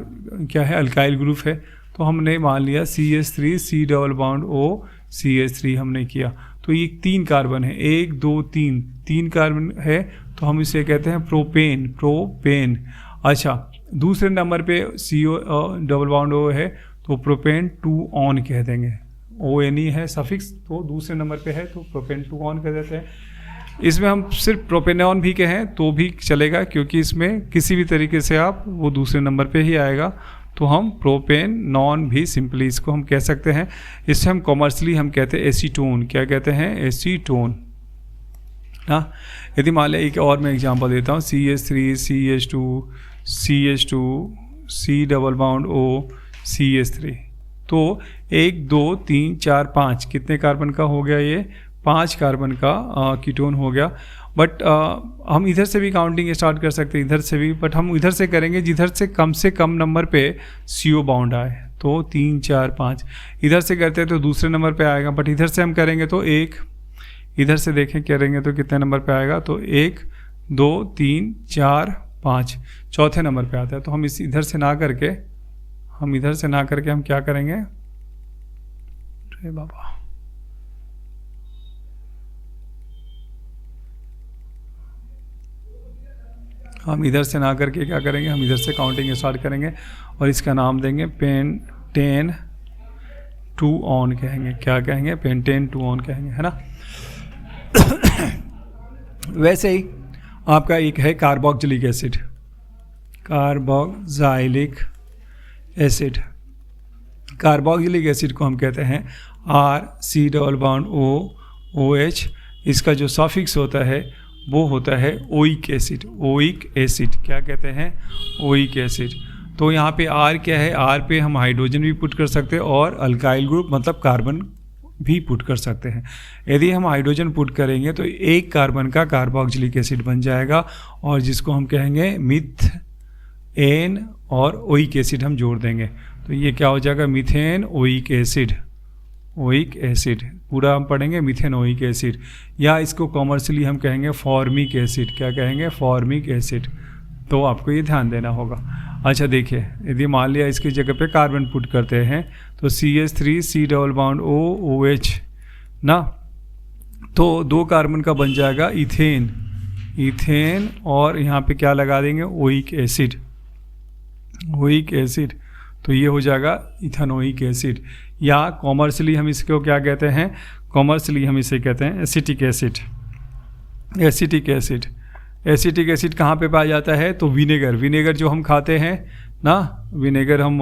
क्या है, अल्काइल ग्रुप है, तो हमने मान लिया CH3C⋯O CH3 हमने किया, तो ये 3 कार्बन है, 1 2 3, 3 कार्बन है, तो हम इसे कहते हैं प्रोपेन, प्रोपेन। अच्छा, दूसरे नंबर पे CO डबल बॉन्ड O है, तो प्रोपेन 2 ऑन कह देंगे, ONE है सफिक्स, तो दूसरे नंबर पे है तो प्रोपेन 2 ऑन कह देते हैं। इसमें हम सिर्फ प्रोपेनॉन भी कहें तो भी चलेगा, क्योंकि इसमें किसी भी तरीके से आप वो दूसरे नंबर पे ही आएगा, तो हम प्रोपेन नॉन भी सिंपली इसको हम कह सकते हैं। इससे हम कॉमर्शियली हम कहते हैं एसीटोन, क्या कहते हैं, एसीटोन ना। यदि मान लिया एक और मैं एग्जांपल देता हूँ, CH3 CH2 CH2 C double bond O CH3, तो 1 2 3 4 5 कितने कार्बन का हो गया, ये 5 कार्बन का कीटोन हो गया। बट हम इधर से भी काउंटिंग स्टार्ट कर सकते हैं, इधर से भी, बट हम इधर से करेंगे जिधर से कम नंबर पे CO बाउंड आए, तो 3 4 5 इधर से करते हैं तो दूसरे नंबर पे आएगा, बट इधर से हम करेंगे तो 1, इधर से देखें करेंगे तो कितने नंबर पे आएगा, तो 1 2 3 4 5 चौथे नंबर पे आता है। तो हम इधर से ना करके हम क्या करेंगे, अरे बाबा, हम इधर से ना करके क्या करेंगे, हम इधर से काउंटिंग स्टार्ट करेंगे और इसका नाम देंगे पेंटेन 2 ऑन कहेंगे, क्या कहेंगे, पेंटेन 2 ऑन कहेंगे, है ना। वैसे ही आपका एक है carboxylic acid, carboxylic acid. Carboxylic acid को हम कहते हैं RC double bond O OH, इसका जो सफिक्स होता है वो होता है ओइक एसिड, ओइक एसिड, क्या कहते हैं, ओइक एसिड। तो यहाँ पे R क्या है, R पे हम हाइड्रोजन भी पुट कर सकते हैं और अल्काइल ग्रुप मतलब कार्बन भी पुट कर सकते हैं। यदि हम हाइड्रोजन पुट करेंगे तो 1 कार्बन का कार्बोक्सिलिक एसिड बन जाएगा, और जिसको हम कहेंगे मीथेन और ओइक एसिड हम जोड़ देंगे, तो ये क्या हो जाएगा, methane oic acid, oic acid पूरा हम पढ़ेंगे, मीथेनोइक एसिड, या इसको कॉमर्शियली हम कहेंगे फॉर्मिक एसिड, क्या कहेंगे, फॉर्मिक एसिड। तो आपको ये ध्यान देना होगा। अच्छा देखिए, यदि मान लिया इसकी जगह पे कार्बन पुट करते हैं तो CH3 C double bond O OH ना, तो 2 कार्बन का बन जाएगा इथेन, इथेन, और यहाँ पे क्या लगा देंगे, ओइक एसिड, ओइक एसिड, तो ये हो जाएगा इथेनोइक एसिड। या कॉमर्शियली हम इसको क्या कहते हैं, कॉमर्शियली हम इसे कहते हैं acetic acid, acetic acid. Acetic acid कहाँ पे पाया जाता है, तो विनेगर, विनेगर जो हम खाते हैं ना, विनेगर हम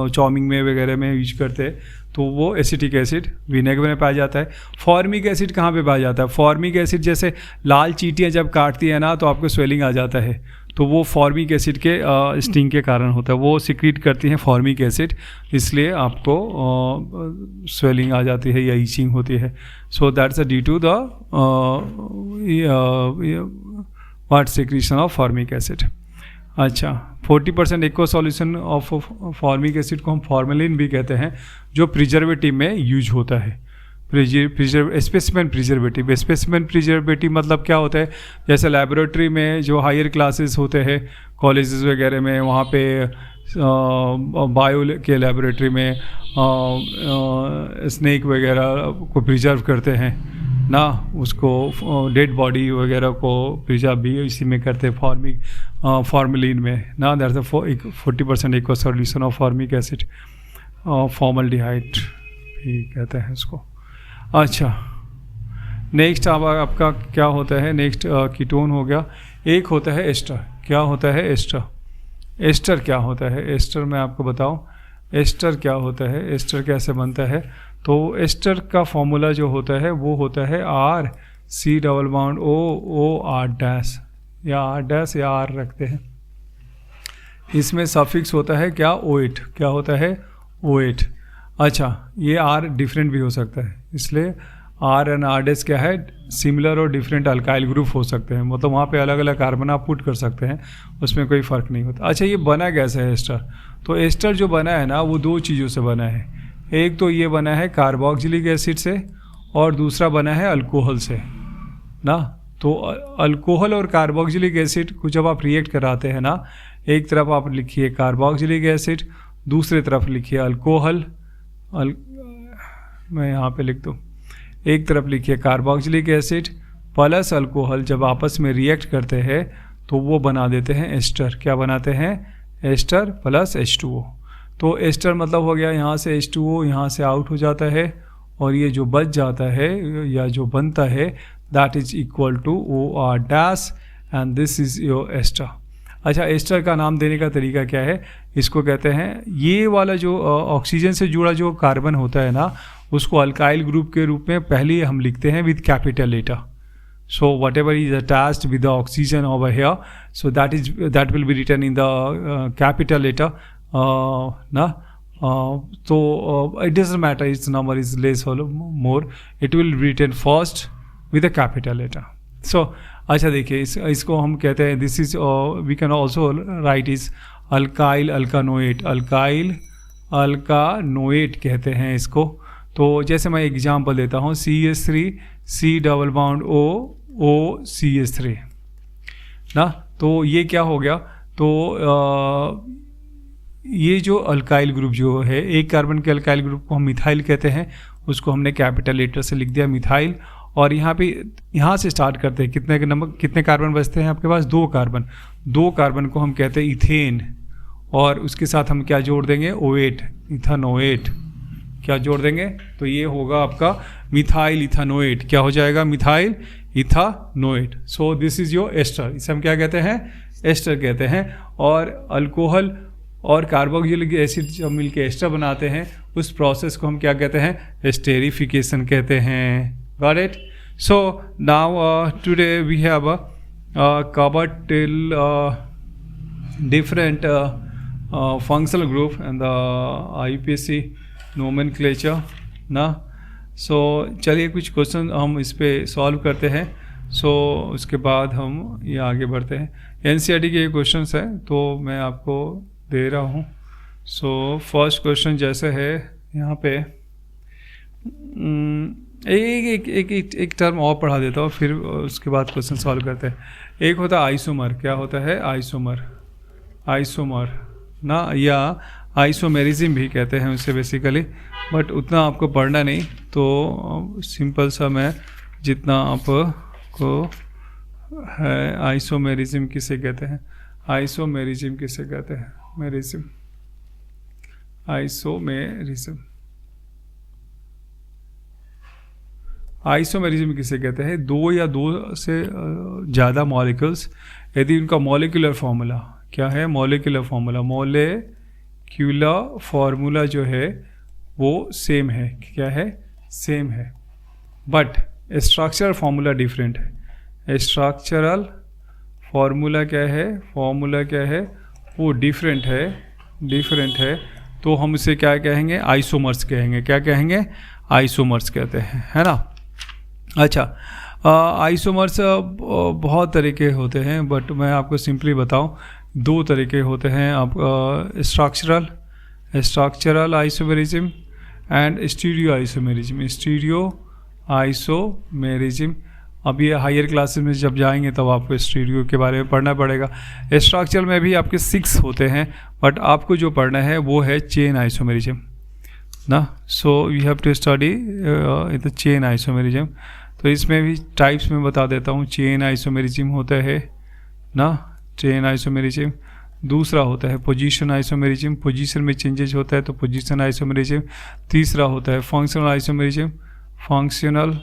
चाउमिन में वगैरह में यूज करते हैं, तो वो एसिटिक एसिड विनेगर में पाया जाता है। फॉर्मिक एसिड कहाँ पे पाया जाता है, फॉर्मिक एसिड जैसे लाल चींटियाँ जब काटती है ना तो आपको स्वेलिंग आ जाता है, तो वो फॉर्मिक एसिड के स्टिंग के कारण होता है, वो सिक्रीट करती हैं फॉर्मिक एसिड, इसलिए आपको स्वेलिंग आ जाती है या ईचिंग होती है। So that's due to the what secretion of formic acid. अच्छा, 40% aqua solution of formic acid को हम फॉर्मेलिन भी कहते हैं, जो प्रिजर्वेटिव में यूज होता है। स्पेसिमेन प्रिजर्वेटिव, स्पेसिमेन प्रिजर्वेटिव मतलब क्या होता है, जैसे लेबोरेटरी में जो हायर क्लासेस होते हैं कॉलेजेस वगैरह में, वहाँ पे बायो के लेबोरेटरी में स्नेक वगैरह को प्रिजर्व करते हैं ना, उसको डेड बॉडी वगैरह को प्रिजर्व भी इसी में करते हैं, फॉर्मेलिन में ना। That's 40% aqua solution of formic acid, formaldehyde भी कहते हैं इसको। अच्छा, नेक्स्ट अब आपका क्या होता है, नेक्स्ट कीटोन हो गया। एक होता है एस्टर, क्या होता है एस्टर, एस्टर क्या होता है, एस्टर मैं आपको बताऊं, एस्टर क्या होता है, एस्टर कैसे बनता है। तो एस्टर का फॉर्मूला जो होता है वो होता है RC double bond O dash, या R डैश या R रखते हैं। इसमें सफिक्स होता है क्या, OH, क्या होता है, OH। अच्छा, ये R डिफरेंट भी हो सकता है, इसलिए R एंड R डैश क्या है, सिमिलर और डिफरेंट अल्काइल ग्रुप हो सकते हैं, मतलब वहाँ पे अलग अलग कार्बन आप पुट कर सकते हैं, उसमें कोई फ़र्क नहीं होता। अच्छा, ये बना कैसे है एस्टर, तो एस्टर जो बना है ना वो 2 चीज़ों से बना है, एक तो ये बना है कार्बोक्सिलिक एसिड से और दूसरा बना है अल्कोहल से ना। तो अल्कोहल और कार्बोक्सिलिक एसिड को जब आप रिएक्ट कराते हैं ना, एक तरफ आप लिखिए कार्बोक्सिलिक एसिड, दूसरी तरफ लिखिए अल्कोहल, मैं यहाँ पे लिख दूँ, एक तरफ लिखिए कार्बोक्सिलिक एसिड प्लस अल्कोहल जब आपस में रिएक्ट करते हैं तो वो बना देते हैं एस्टर। क्या बनाते हैं? Ester plus H2O। तो एस्टर मतलब हो गया यहाँ से H2O यहाँ से आउट हो जाता है और ये जो बच जाता है या जो बनता है that is equal to OR dash and this is your ester. अच्छा, एस्टर का नाम देने का तरीका क्या है? इसको कहते हैं, ये वाला जो ऑक्सीजन से जुड़ा जो कार्बन होता है ना, उसको अल्काइल ग्रुप के रूप में पहले हम लिखते हैं with capital letter. So whatever is attached with the oxygen over here, so that will be written in the capital letter. It doesn't matter its number is less or more. It will be written first with a capital letter. So अच्छा देखिए, इसको हम कहते हैं this is we can also write is alkyl alkanoate। alkyl alkanoate कहते हैं इसको। तो जैसे मैं एग्जांपल देता हूँ CH3 C double bond O CH3 ना, तो ये क्या हो गया? तो ये जो अल्काइल ग्रुप जो है, एक कार्बन के अल्काइल ग्रुप को हम मिथाइल कहते हैं, उसको हमने कैपिटल लेटर से लिख दिया मिथाइल। और यहाँ पे यहाँ से स्टार्ट करते हैं, कितने के नंबर कितने कार्बन बचते हैं आपके पास? 2 कार्बन। 2 कार्बन को हम कहते हैं इथेन, और उसके साथ हम क्या जोड़ देंगे? OH इथानोएट। क्या जोड़ देंगे? तो ये होगा आपका मिथाइल इथानोएट। क्या हो जाएगा? Methyl ethanoate. So this is your ester. इसे हम क्या कहते हैं? एस्टर कहते हैं। और अल्कोहल और कार्बोक्सिलिक एसिड जब मिलकर एस्टर बनाते हैं, उस प्रोसेस को हम क्या कहते हैं? एस्टेरिफिकेशन कहते हैं। Got it? So now today we have covered till different functional group and the IUPAC nomenclature ना। सो चलिए कुछ क्वेश्चन हम इस पे सॉल्व करते हैं। सो उसके बाद हम ये आगे बढ़ते हैं। NCERT के क्वेश्चंस हैं तो मैं आपको दे रहा हूँ। सो फर्स्ट क्वेश्चन जैसे है यहाँ पे, एक टर्म और पढ़ा देता हूँ, फिर उसके बाद क्वेश्चन सॉल्व करते हैं। एक होता है आइसोमर। क्या होता है? आइसोमर। आइसोमर ना, या आइसोमेरिज्म भी कहते हैं उसे बेसिकली, बट उतना आपको पढ़ना नहीं, तो सिंपल सा मैं जितना आपको है। आइसोमेरिज्म किसे कहते हैं? आइसोमेरिज्म किसे कहते हैं? Merism, isomerism. आइसोमेरिज्म किसे कहते हैं? 2 या 2 से ज़्यादा मॉलिक्यूल्स, यदि उनका मॉलिक्यूलर फार्मूला क्या है? मॉलिक्यूलर फार्मूला, मॉलिक्यूलर फार्मूला जो है वो सेम है। क्या है? सेम है, बट स्ट्रक्चरल फार्मूला डिफरेंट है। स्ट्रक्चरल फार्मूला क्या है? फार्मूला क्या है? वो डिफरेंट है। तो हम इसे क्या कहेंगे? आइसोमर्स कहेंगे। क्या कहेंगे? आइसोमर्स कहते हैं, है ना। अच्छा, आइसोमर्स बहुत तरीके होते हैं, बट मैं आपको सिंपली बताऊं, 2 तरीके होते हैं। आप structural isomerism and stereo isomerism. Stereo isomerism, अब ये हायर क्लासेस में जब जाएंगे तब आपको स्टीरियो के बारे में पढ़ना पड़ेगा। स्ट्रक्चरल में भी आपके 6 होते हैं, बट आपको जो पढ़ना है वो है चेन आइसोमेरिज्म ना। So you have to study the chain isomerism. तो इसमें भी टाइप्स में बता देता हूँ। चेन आइसोमेरिज्म होता है ना, चेन आइसोमेरिज्म। दूसरा होता है पोजीशन आइसोमेरिज्म, पोजीशन में चेंजेस होता है तो पोजीशन आइसोमेरिज्म। तीसरा होता है फंक्शनल आइसोमेरिज्म, फंक्शनल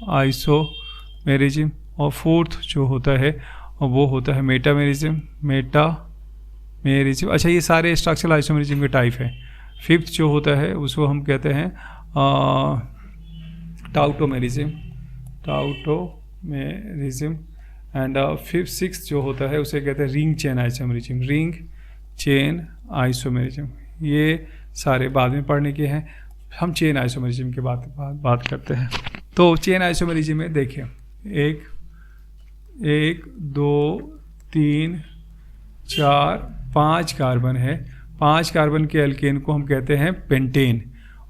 आइसोमेरिज्म। और फोर्थ जो होता है वो होता है मेटामेरिज्म, मेटामेरिज्म। अच्छा, ये सारे स्ट्रक्चरल आइसोमेरिज्म के टाइप हैं। फिफ्थ जो होता है उसको हम कहते हैं टाउटोमेरिज्म, टाउटोमेरिज्म। एंड सिक्स्थ जो होता है उसे कहते हैं ring chain isomerism, ring chain isomerism. ये सारे बाद में पढ़ने के हैं, हम चेन आइसोमेरिज्म के बात करते हैं। तो चेन आइसोमेरिज्म में देखिए, 1 2 3 4 5 कार्बन है। 5 कार्बन के अल्केन को हम कहते हैं पेंटेन।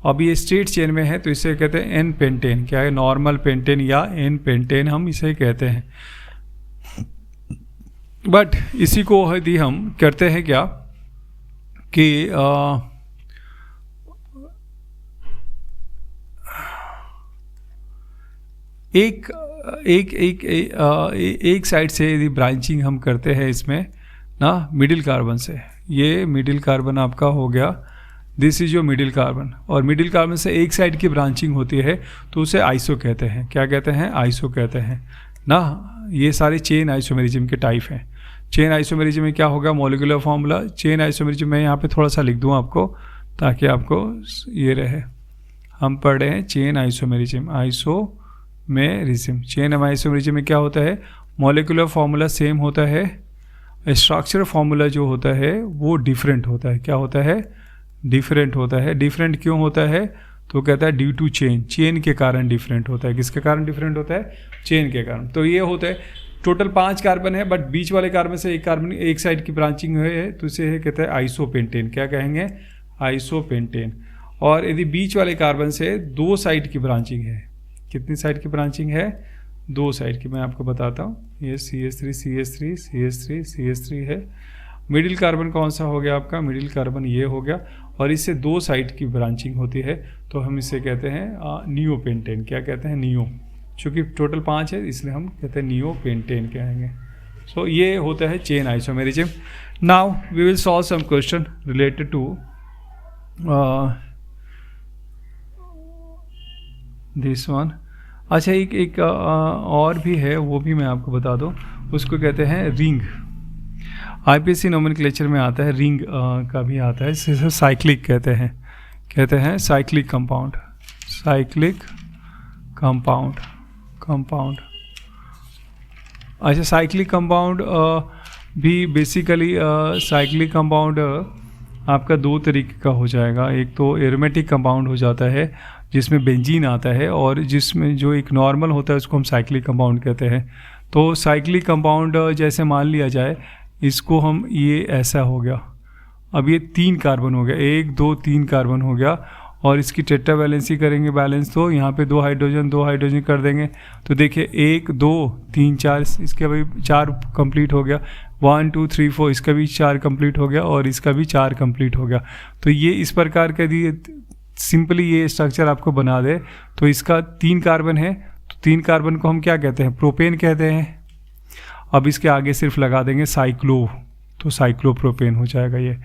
अब ये स्ट्रेट चेन में है तो इसे कहते हैं एन पेंटेन। क्या है? नॉर्मल पेंटेन या एन पेंटेन हम इसे कहते हैं। बट इसी को यदि हम करते हैं क्या कि एक एक एक एक साइड से यदि ब्रांचिंग हम करते हैं इसमें ना मिडिल कार्बन से, ये मिडिल कार्बन आपका हो गया, this is your middle carbon, और मिडिल कार्बन से एक साइड की ब्रांचिंग होती है तो उसे आइसो कहते हैं। क्या कहते हैं? आइसो कहते हैं ना। ये सारे चेन आइसोमेरिज्म के टाइप हैं। चेन आइसोमेरिज्म में क्या होगा? मॉलिक्यूलर फॉर्मूला चेन आइसोमेरिज्म में यहाँ पे थोड़ा सा लिख दूँ आपको ताकि आपको ये रहे। हम पढ़ रहे हैं चेन आइसोमेरिज्म। चेन आइसोमेरिज्म में क्या होता है? मॉलिक्यूलर फॉर्मूला सेम होता है, स्ट्रक्चर फॉर्मूला जो होता है वो डिफरेंट होता है। क्या होता है? डिफरेंट होता है। डिफरेंट क्यों होता है? तो कहता है ड्यू टू चेन, चेन के कारण डिफरेंट होता है। किसके कारण डिफरेंट होता है? चेन के कारण। तो ये होता है टोटल 5 कार्बन है, बट बीच वाले कार्बन से एक कार्बन एक साइड की ब्रांचिंग है तो इसे कहते हैं आइसोपेंटेन। क्या कहेंगे? आइसोपेंटेन। और यदि बीच वाले कार्बन से 2 साइड की ब्रांचिंग है, कितनी साइड की ब्रांचिंग है? 2 साइड की। मैं आपको बताता हूँ, ये CH3 CH3 CH3 CH3 है। मिडिल कार्बन कौन सा हो गया आपका? मिडिल कार्बन ये हो गया, और इससे 2 साइड की ब्रांचिंग होती है तो हम इसे कहते हैं नियोपेंटेन। क्या कहते हैं? नियो। चूँकि टोटल 5 है इसलिए हम कहते हैं नियोपेंटेन कहेंगे। सो ये होता है chain isomerism. Now we will solve some question related to this one. अच्छा, एक और भी है, वो भी मैं आपको बता दूं। उसको कहते हैं रिंग। IPC नोमेनक्लेचर में आता है, रिंग का भी आता है। इसे साइक्लिक कहते हैं साइक्लिक कंपाउंड। Cyclic compound. अच्छा, साइक्लिक कंपाउंड भी बेसिकली साइक्लिक कंपाउंड आपका 2 तरीके का हो जाएगा। एक तो एरोमेटिक कंपाउंड हो जाता है जिसमें बेंजीन आता है, और जिसमें जो एक नॉर्मल होता है उसको हम साइक्लिक कंपाउंड कहते हैं। तो साइक्लिक कंपाउंड जैसे मान लिया जाए, इसको हम ये ऐसा हो गया, अब ये 3 कार्बन हो गया, 1 2 3 कार्बन हो गया, और इसकी टेट्रा वैलेंसी करेंगे बैलेंस तो यहाँ पे 2 हाइड्रोजन कर देंगे। तो देखिए 1 2 3 4, इसके भी 4 कंप्लीट हो गया। 1 2 3 4 इसका भी 4 कंप्लीट हो गया, और इसका भी 4 कंप्लीट हो गया। तो ये इस प्रकार का यदि सिंपली ये स्ट्रक्चर आपको बना दे तो इसका 3 कार्बन है, तो 3 कार्बन को हम क्या कहते हैं? प्रोपेन कहते हैं। अब इसके आगे सिर्फ लगा देंगे साइक्लो, तो साइक्लोप्रोपेन हो जाएगा ये।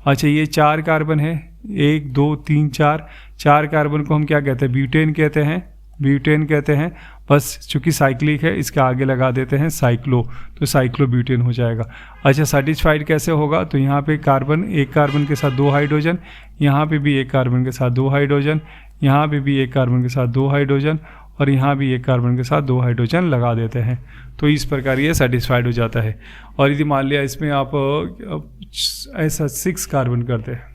अच्छा, ये 4 कार्बन है, 1 2 3 4 कार्बन को हम क्या कहते हैं? ब्यूटेन कहते हैं। बस चूंकि साइक्लिक है इसके आगे लगा देते हैं साइक्लो, तो साइक्लोब्यूटेन हो जाएगा। अच्छा, सेटिस्फाइड कैसे होगा? तो यहाँ पे कार्बन, एक कार्बन के साथ 2 हाइड्रोजन, यहाँ पे भी एक कार्बन के साथ 2 हाइड्रोजन, यहाँ पे भी एक कार्बन के साथ 2 हाइड्रोजन, और यहाँ भी एक कार्बन के साथ 2 हाइड्रोजन लगा देते हैं। तो इस प्रकार ये सेटिस्फाइड हो जाता है। और यदि मान लिया इसमें आप ऐसा 6 कार्बन करते हैं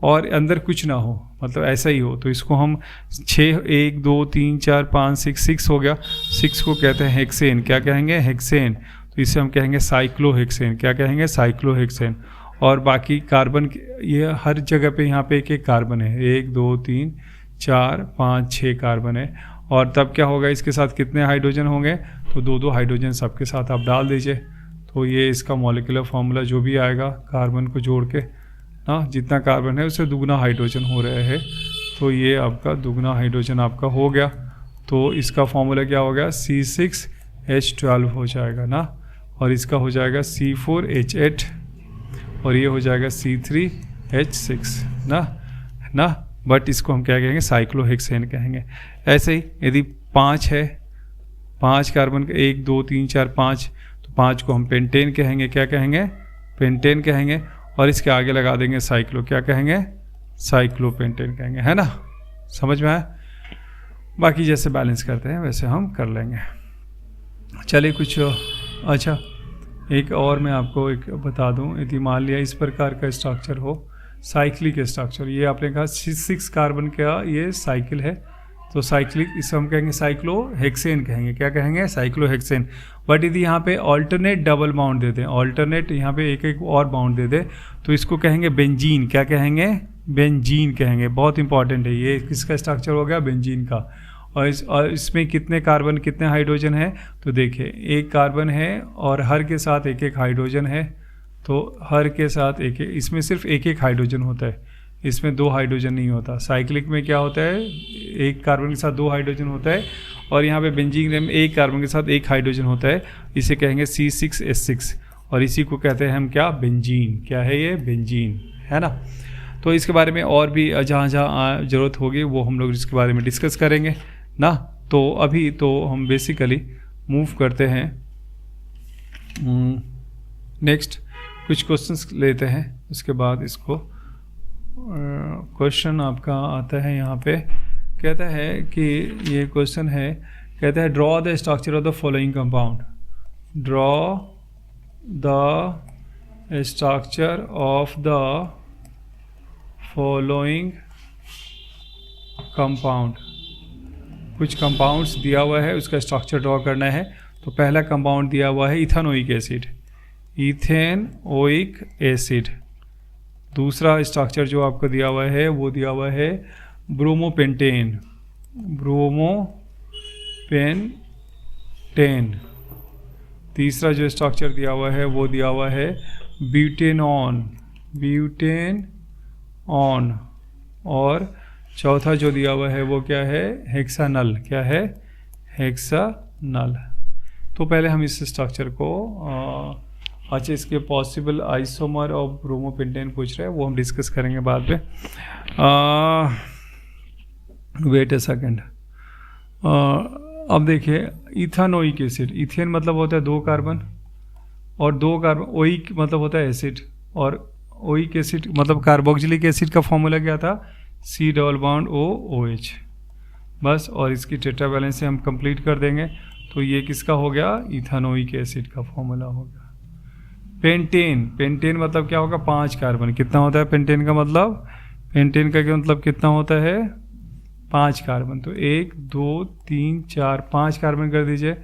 और अंदर कुछ ना हो, मतलब ऐसा ही हो, तो इसको हम 6 1 2 3 4 5 6 हो गया। 6 को कहते हैं हेक्सेन। क्या कहेंगे? हेक्सेन। तो इसे हम कहेंगे साइक्लोहेक्सेन। क्या कहेंगे? साइक्लोहेक्सेन। और बाकी कार्बन ये हर जगह पे यहाँ पे एक कार्बन है, 1 2 3 4 5 6 कार्बन है। और तब क्या होगा? इसके साथ कितने हाइड्रोजन होंगे? तो 2 हाइड्रोजन सबके साथ आप डाल दीजिए। तो ये इसका मॉलिक्यूलर फॉर्मूला जो भी आएगा कार्बन को जोड़ के, जितना कार्बन है उससे दुगना हाइड्रोजन हो रहे हैं, तो ये आपका दुगना हाइड्रोजन आपका हो गया। तो इसका फॉर्मूला क्या हो गया? C6H12 हो जाएगा ना, और इसका हो जाएगा C4H8, और ये हो जाएगा C3H6 ना। बट इसको हम क्या कहेंगे? साइक्लोहेक्सेन कहेंगे। ऐसे ही यदि 5 है, 5 कार्बन का 1 2 3 4 5, तो 5 को हम पेंटेन कहेंगे। क्या कहेंगे? पेंटेन कहेंगे। और इसके आगे लगा देंगे साइक्लो। क्या कहेंगे? साइक्लोपेंटेन कहेंगे, है ना। समझ में आया? बाकी जैसे बैलेंस करते हैं वैसे हम कर लेंगे। चलिए कुछ अच्छा, एक और मैं आपको एक बता दूं। यदि मान लिया इस प्रकार का स्ट्रक्चर हो, साइक्लिक स्ट्रक्चर, ये आपने कहा 6 कार्बन का ये साइकिल है, तो साइक्लिक, इसे हम कहेंगे साइक्लोहेक्सेन कहेंगे। क्या कहेंगे? साइक्लोहेक्सेन। बट यदि यहाँ पे ऑल्टरनेट डबल बाउंड दे दें, ऑल्टरनेट यहाँ पे एक और बाउंड दे दे, तो इसको कहेंगे बेंजीन। क्या कहेंगे? बेंजीन कहेंगे। बहुत इंपॉर्टेंट है ये। किसका स्ट्रक्चर हो गया? बेंजीन का। और इसमें कितने कार्बन कितने हाइड्रोजन है? तो देखिए 1 कार्बन है और हर के साथ 1 हाइड्रोजन है, तो हर के साथ इसमें सिर्फ 1 हाइड्रोजन होता है, इसमें 2 हाइड्रोजन नहीं होता। साइक्लिक में क्या होता है? 1 कार्बन के साथ 2 हाइड्रोजन होता है, और यहाँ पे बेंजीन में एक कार्बन के साथ एक हाइड्रोजन होता है, इसे कहेंगे C6H6 और इसी को कहते हैं हम क्या, बेंजीन। क्या है ये, बेंजीन, है ना। तो इसके बारे में और भी जहाँ जहाँ ज़रूरत होगी वो हम लोग इसके बारे में डिस्कस करेंगे ना। तो अभी तो हम बेसिकली मूव करते हैं नेक्स्ट, कुछ क्वेश्चंस लेते हैं, उसके बाद इसको क्वेश्चन आपका आता है यहाँ पे। कहता है कि ये क्वेश्चन है, कहता है draw the structure of the following compound, draw the structure of the following compound. कुछ कंपाउंड्स दिया हुआ है, उसका स्ट्रक्चर ड्रॉ करना है। तो पहला कंपाउंड दिया हुआ है इथेनोइक एसिड, इथेनोइक एसिड। दूसरा स्ट्रक्चर जो आपको दिया हुआ है वो दिया हुआ है ब्रोमोपेंटेन, ब्रोमोपेंटेन। तीसरा जो स्ट्रक्चर दिया हुआ है वो दिया हुआ है ब्यूटेनॉन, ब्यूटेनॉन। और चौथा जो दिया हुआ है वो क्या है, हेक्सानल। क्या है, हेक्सानल। तो पहले हम इस स्ट्रक्चर को अच्छा, इसके पॉसिबल आइसोमर ऑफ ब्रोमोपेंटेन पूछ रहे हैं, वो हम डिस्कस करेंगे बाद में। वेट ए सेकेंड। अब देखिए इथेनोइक एसिड, इथेन मतलब होता है 2 कार्बन और 2 कार्बन, ओइक मतलब होता है एसिड, और ओइक एसिड मतलब कार्बोक्सिलिक एसिड का फॉर्मूला क्या था, C⋯OOH बस। और इसकी टेट्रा वैलेंस से हम कंप्लीट कर देंगे। तो ये किसका हो गया, इथेनोइक एसिड का फॉर्मूला हो गया। पेंटेन, पेंटेन मतलब क्या होगा, 5 कार्बन। कितना होता है पेंटेन का मतलब, पेंटेन का क्या मतलब कितना होता है, 5 कार्बन। तो 1 2 3 4 5 कार्बन कर दीजिए।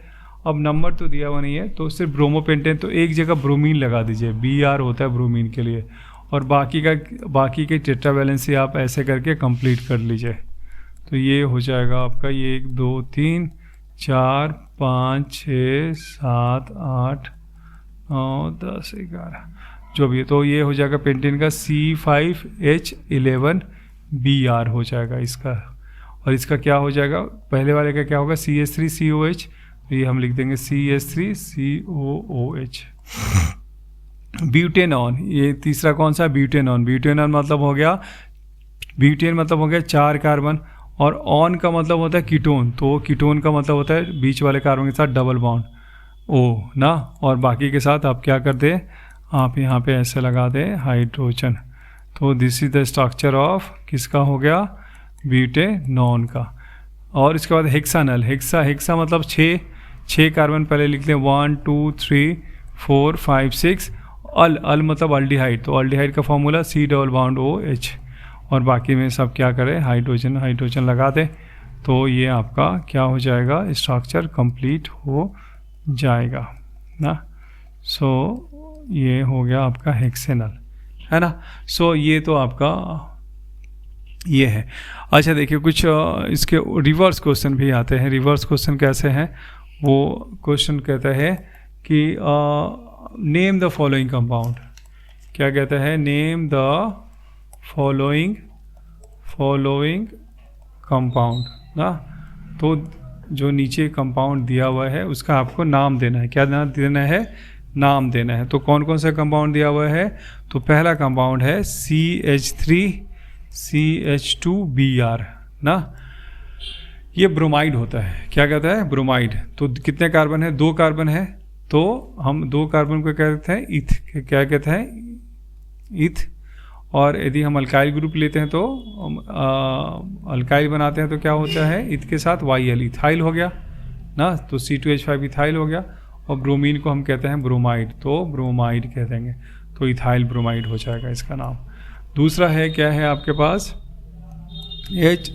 अब नंबर तो दिया हुआ नहीं है, तो सिर्फ ब्रोमोपेंटेन, तो एक जगह ब्रोमीन लगा दीजिए, Br होता है ब्रोमीन के लिए, और बाकी के टेट्रा वैलेंसी आप ऐसे करके कंप्लीट कर लीजिए। तो ये हो जाएगा आपका, ये 1 2 3 4 5 6 7 8 9 10 11 जो भी है। तो ये हो जाएगा पेंटेन का C5H11Br हो जाएगा इसका। और इसका क्या हो जाएगा, पहले वाले का क्या होगा, CH3COH। तो ये हम लिख देंगे CH3COOH। ब्यूटेनॉन, ये तीसरा कौन सा, ब्यूटेनॉन। ब्यूटेनॉन मतलब हो गया, ब्यूटेन मतलब हो गया 4 कार्बन, और ऑन का मतलब होता है कीटोन। तो कीटोन का मतलब होता है बीच वाले कार्बन के साथ डबल बॉन्ड ओ ना, और बाकी के साथ आप क्या कर दें, आप यहाँ पे ऐसे लगा दें हाइड्रोजन। तो this is the structure of किसका हो गया, ब्यूटेनॉन का। और इसके बाद हेक्सानल, हेक्सा मतलब 6 कार्बन पहले लिख लें, 1 2 3 4 5 6। अल मतलब अल्डिहाइड, तो अल्डिहाइड का फॉर्मूला C⋯OH। और बाकी में सब क्या करें, हाइड्रोजन लगा दें। तो ये आपका क्या हो जाएगा, स्ट्रक्चर कंप्लीट हो जाएगा ना। सो ये हो गया आपका हेक्सेनल, है ना। सो ये तो आपका ये है। अच्छा देखिए, कुछ इसके रिवर्स क्वेश्चन भी आते हैं। रिवर्स क्वेश्चन कैसे हैं, वो क्वेश्चन कहता है कि नेम द फॉलोइंग कंपाउंड। क्या कहता है, नेम द फॉलोइंग कंपाउंड ना। तो जो नीचे कंपाउंड दिया हुआ है उसका आपको नाम देना है। क्या देना है, नाम देना है। तो कौन कौन सा कंपाउंड दिया हुआ है, तो पहला कंपाउंड है CH3CH2Br ना। ये ब्रोमाइड होता है। क्या कहता है, ब्रोमाइड। तो कितने कार्बन है, 2 कार्बन है। तो हम 2 कार्बन को कहते हैं इथ, क्या कहते हैं, इथ। और यदि हम अल्काइल ग्रुप लेते हैं तो अल्काइल बनाते हैं तो क्या होता है, इथ के साथ YL, इथाइल हो गया ना। तो C2H5 इथाइल हो गया। और ब्रोमीन को हम कहते हैं ब्रोमाइड, तो ब्रोमाइड कह देंगे। तो इथाइल ब्रोमाइड हो जाएगा इसका नाम। दूसरा है, क्या है आपके पास,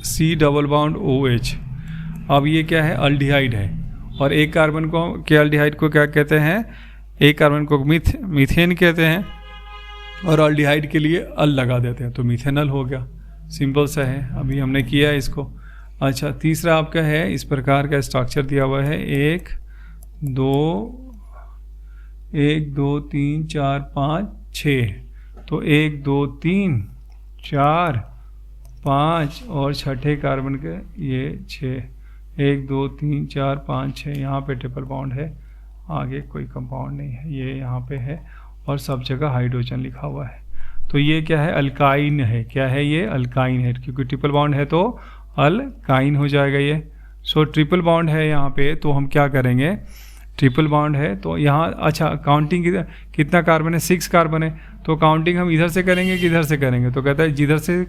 C⋯OH। अब ये क्या है, अल्डिहाइड है। और एक कार्बन को के अल्डिहाइड को क्या कहते हैं, एक कार्बन को मीथेन कहते हैं, और अल्डिहाइड के लिए अल लगा देते हैं, तो मिथेनल हो गया। सिंपल सा है, अभी हमने किया है इसको। अच्छा, तीसरा आपका है, इस प्रकार का स्ट्रक्चर दिया हुआ है, 1 2 3 4 5 6। तो 1 2 3 4 5 और छठे कार्बन के ये 6, 1 2 3 4 5 6 यहाँ पे ट्रिपल बॉन्ड है, आगे कोई कंपाउंड नहीं है, ये यहाँ पे है और सब जगह हाइड्रोजन लिखा हुआ है। तो ये क्या है, अल्काइन है। क्या है ये, अल्काइन है, क्योंकि ट्रिपल बॉन्ड है तो अल्काइन हो जाएगा ये। सो ट्रिपल बॉन्ड है यहाँ पे, तो हम क्या करेंगे, ट्रिपल बॉन्ड है तो यहाँ, अच्छा काउंटिंग कितना कार्बन है, 6 कार्बन है, तो काउंटिंग हम इधर से करेंगे कि इधर से करेंगे, तो कहता है जिधर से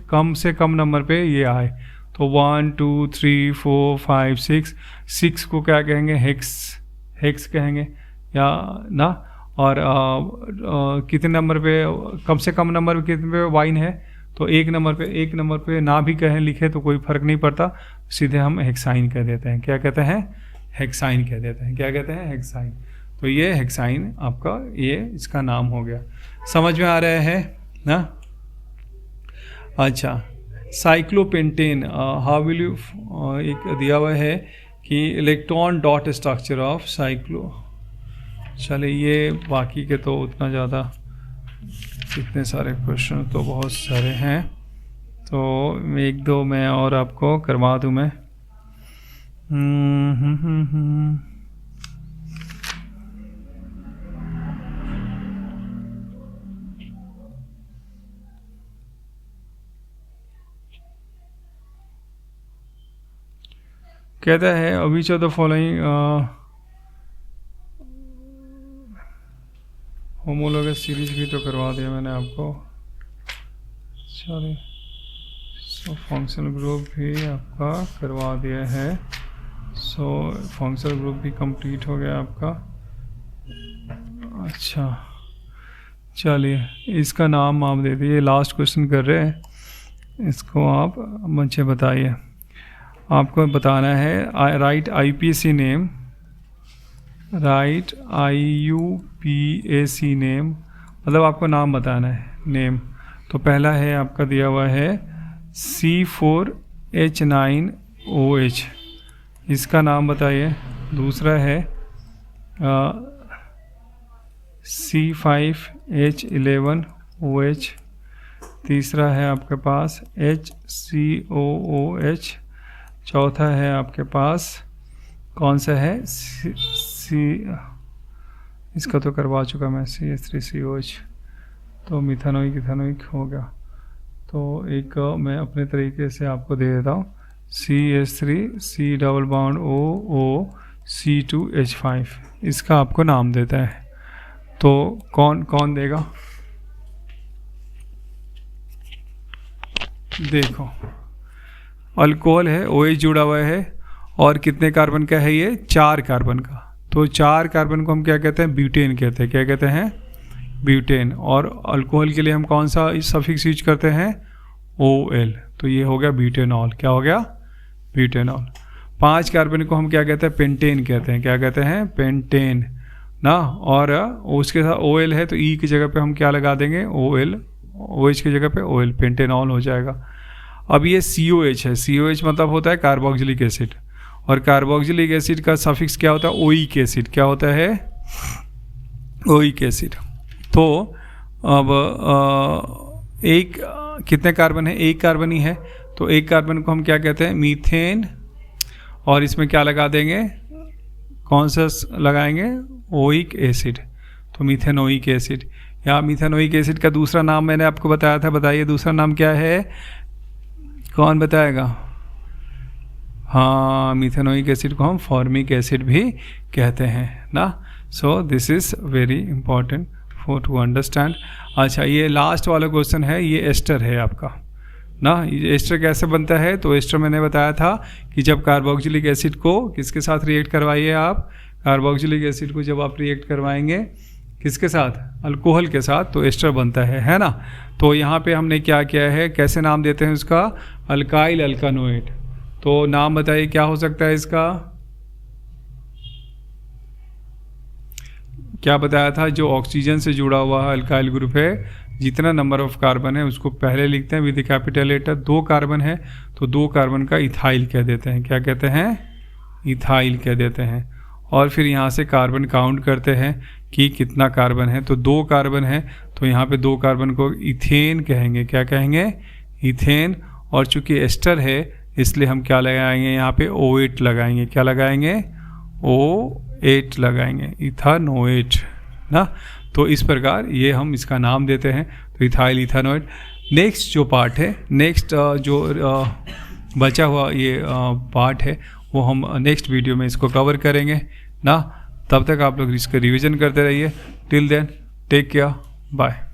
कम नंबर पे ये आए, तो 1 2 3 4 5 6 को क्या कहेंगे, हेक्स कहेंगे या ना। और कितने नंबर पे, कम से कम नंबर पे कितने पे वाइन है, तो एक नंबर पे ना भी कहें लिखे तो कोई फर्क नहीं पड़ता, सीधे हम हेक्साइन कह देते हैं। क्या कहते हैं, हेक्साइन कह देते हैं। क्या कहते हैं, हेक्साइन। तो ये हेक्साइन आपका, ये इसका नाम हो गया। समझ में आ रहा है ना। अच्छा, साइक्लोपेंटेन, हाउ विल यू, एक दिया हुआ है कि electron dot structure of cyclo. चले ये बाकी के तो उतना ज़्यादा, इतने सारे क्वेश्चन तो बहुत सारे हैं, तो 1 2 मैं और आपको करवा दूँ मैं। कहता है अभी द फॉलोइंग होमोलोगस सीरीज भी तो करवा दिया मैंने आपको। चलिए, सो फंक्शनल ग्रुप भी आपका करवा दिया है। सो फंक्शनल ग्रुप भी कंप्लीट हो गया आपका। अच्छा चलिए, इसका नाम आप दे दीजिए, लास्ट क्वेश्चन कर रहे हैं, इसको आप मुझे बताइए। आपको बताना है right IUPAC name, right IUPAC name, मतलब आपको नाम बताना है, नेम। तो पहला है आपका दिया हुआ है C4H9OH, इसका नाम बताइए। दूसरा है C5H11OH, तीसरा है आपके पास HCOOH, चौथा है आपके पास कौन सा है, इसका तो करवा चुका मैं, CH3COH, तो मिथानोइक इथानोइक हो गया। तो एक मैं अपने तरीके से आपको दे देता हूँ, CH3C डबल बॉन्ड OOC2H5, इसका आपको नाम देता है। तो कौन देगा, देखो अल्कोहल है, OH जुड़ा हुआ है, और कितने कार्बन का है ये, 4 कार्बन का। तो 4 कार्बन को हम क्या कहते हैं, ब्यूटेन कहते हैं। क्या कहते हैं, ब्यूटेन। और अल्कोहल के लिए हम कौन सा सफिक्स यूज करते हैं, OL, तो ये हो गया ब्यूटेनॉल। क्या हो गया, ब्यूटेनॉल। 5 कार्बन को हम क्या कहते हैं, पेंटेन कहते हैं। क्या कहते हैं, पेंटेन ना। और उसके साथ OL है तो E की जगह पे हम क्या लगा देंगे, OL, OH की जगह पे OL, पेंटेनॉल हो जाएगा। अब ये COH है, COH मतलब होता है कार्बोक्सिलिक एसिड, और कार्बोक्सिलिक एसिड का सफिक्स क्या होता है, ओइक एसिड। क्या होता है, ओइक एसिड। तो अब एक कितने कार्बन है, 1 कार्बन ही है, तो 1 कार्बन को हम क्या कहते हैं, मीथेन, और इसमें क्या लगा देंगे, कौन सा लगाएंगे, ओइक एसिड, तो मीथेनोइक एसिड। या मीथेनोइक एसिड का दूसरा नाम मैंने आपको बताया था, बताइए दूसरा नाम क्या है, कौन बताएगा। हाँ, मिथेनोइक एसिड को हम फॉर्मिक एसिड भी कहते हैं ना। So this is very important for to understand. अच्छा, ये लास्ट वाला क्वेश्चन है, ये एस्टर है आपका ना। ये एस्टर कैसे बनता है, तो एस्टर मैंने बताया था कि जब कार्बोक्सिलिक एसिड को किसके साथ रिएक्ट करवाइए आप, कार्बोक्सिलिक एसिड को जब आप रिएक्ट करवाएंगे किसके साथ, अल्कोहल के साथ, तो एस्टर बनता है ना। तो यहाँ पे हमने क्या किया है, कैसे नाम देते हैं उसका, अल्काइल अल्कानोएट। तो नाम बताइए क्या हो सकता है इसका, क्या बताया था, जो ऑक्सीजन से जुड़ा हुआ है अल्काइल ग्रुप है, जितना नंबर ऑफ कार्बन है उसको पहले लिखते हैं विद कैपिटल लेटर। 2 कार्बन है तो 2 कार्बन का इथाइल कह देते हैं। क्या कहते हैं, इथाइल कह देते हैं। और फिर यहाँ से कार्बन काउंट करते हैं कि कितना कार्बन है, तो 2 कार्बन है तो यहाँ पे 2 कार्बन को इथेन कहेंगे। क्या कहेंगे, इथेन। और चूंकि एस्टर है, इसलिए हम क्या लगाएंगे यहाँ पे OH लगाएंगे। क्या लगाएंगे? OH लगाएंगे, इथानोएट ना। तो इस प्रकार ये हम इसका नाम देते हैं, तो इथाइल इथानोएट। नेक्स्ट जो पार्ट है, नेक्स्ट जो बचा हुआ ये पार्ट है, वो हम नेक्स्ट वीडियो में इसको कवर करेंगे ना। तब तक आप लोग इसका रिवीजन करते रहिए। Till then take care, bye.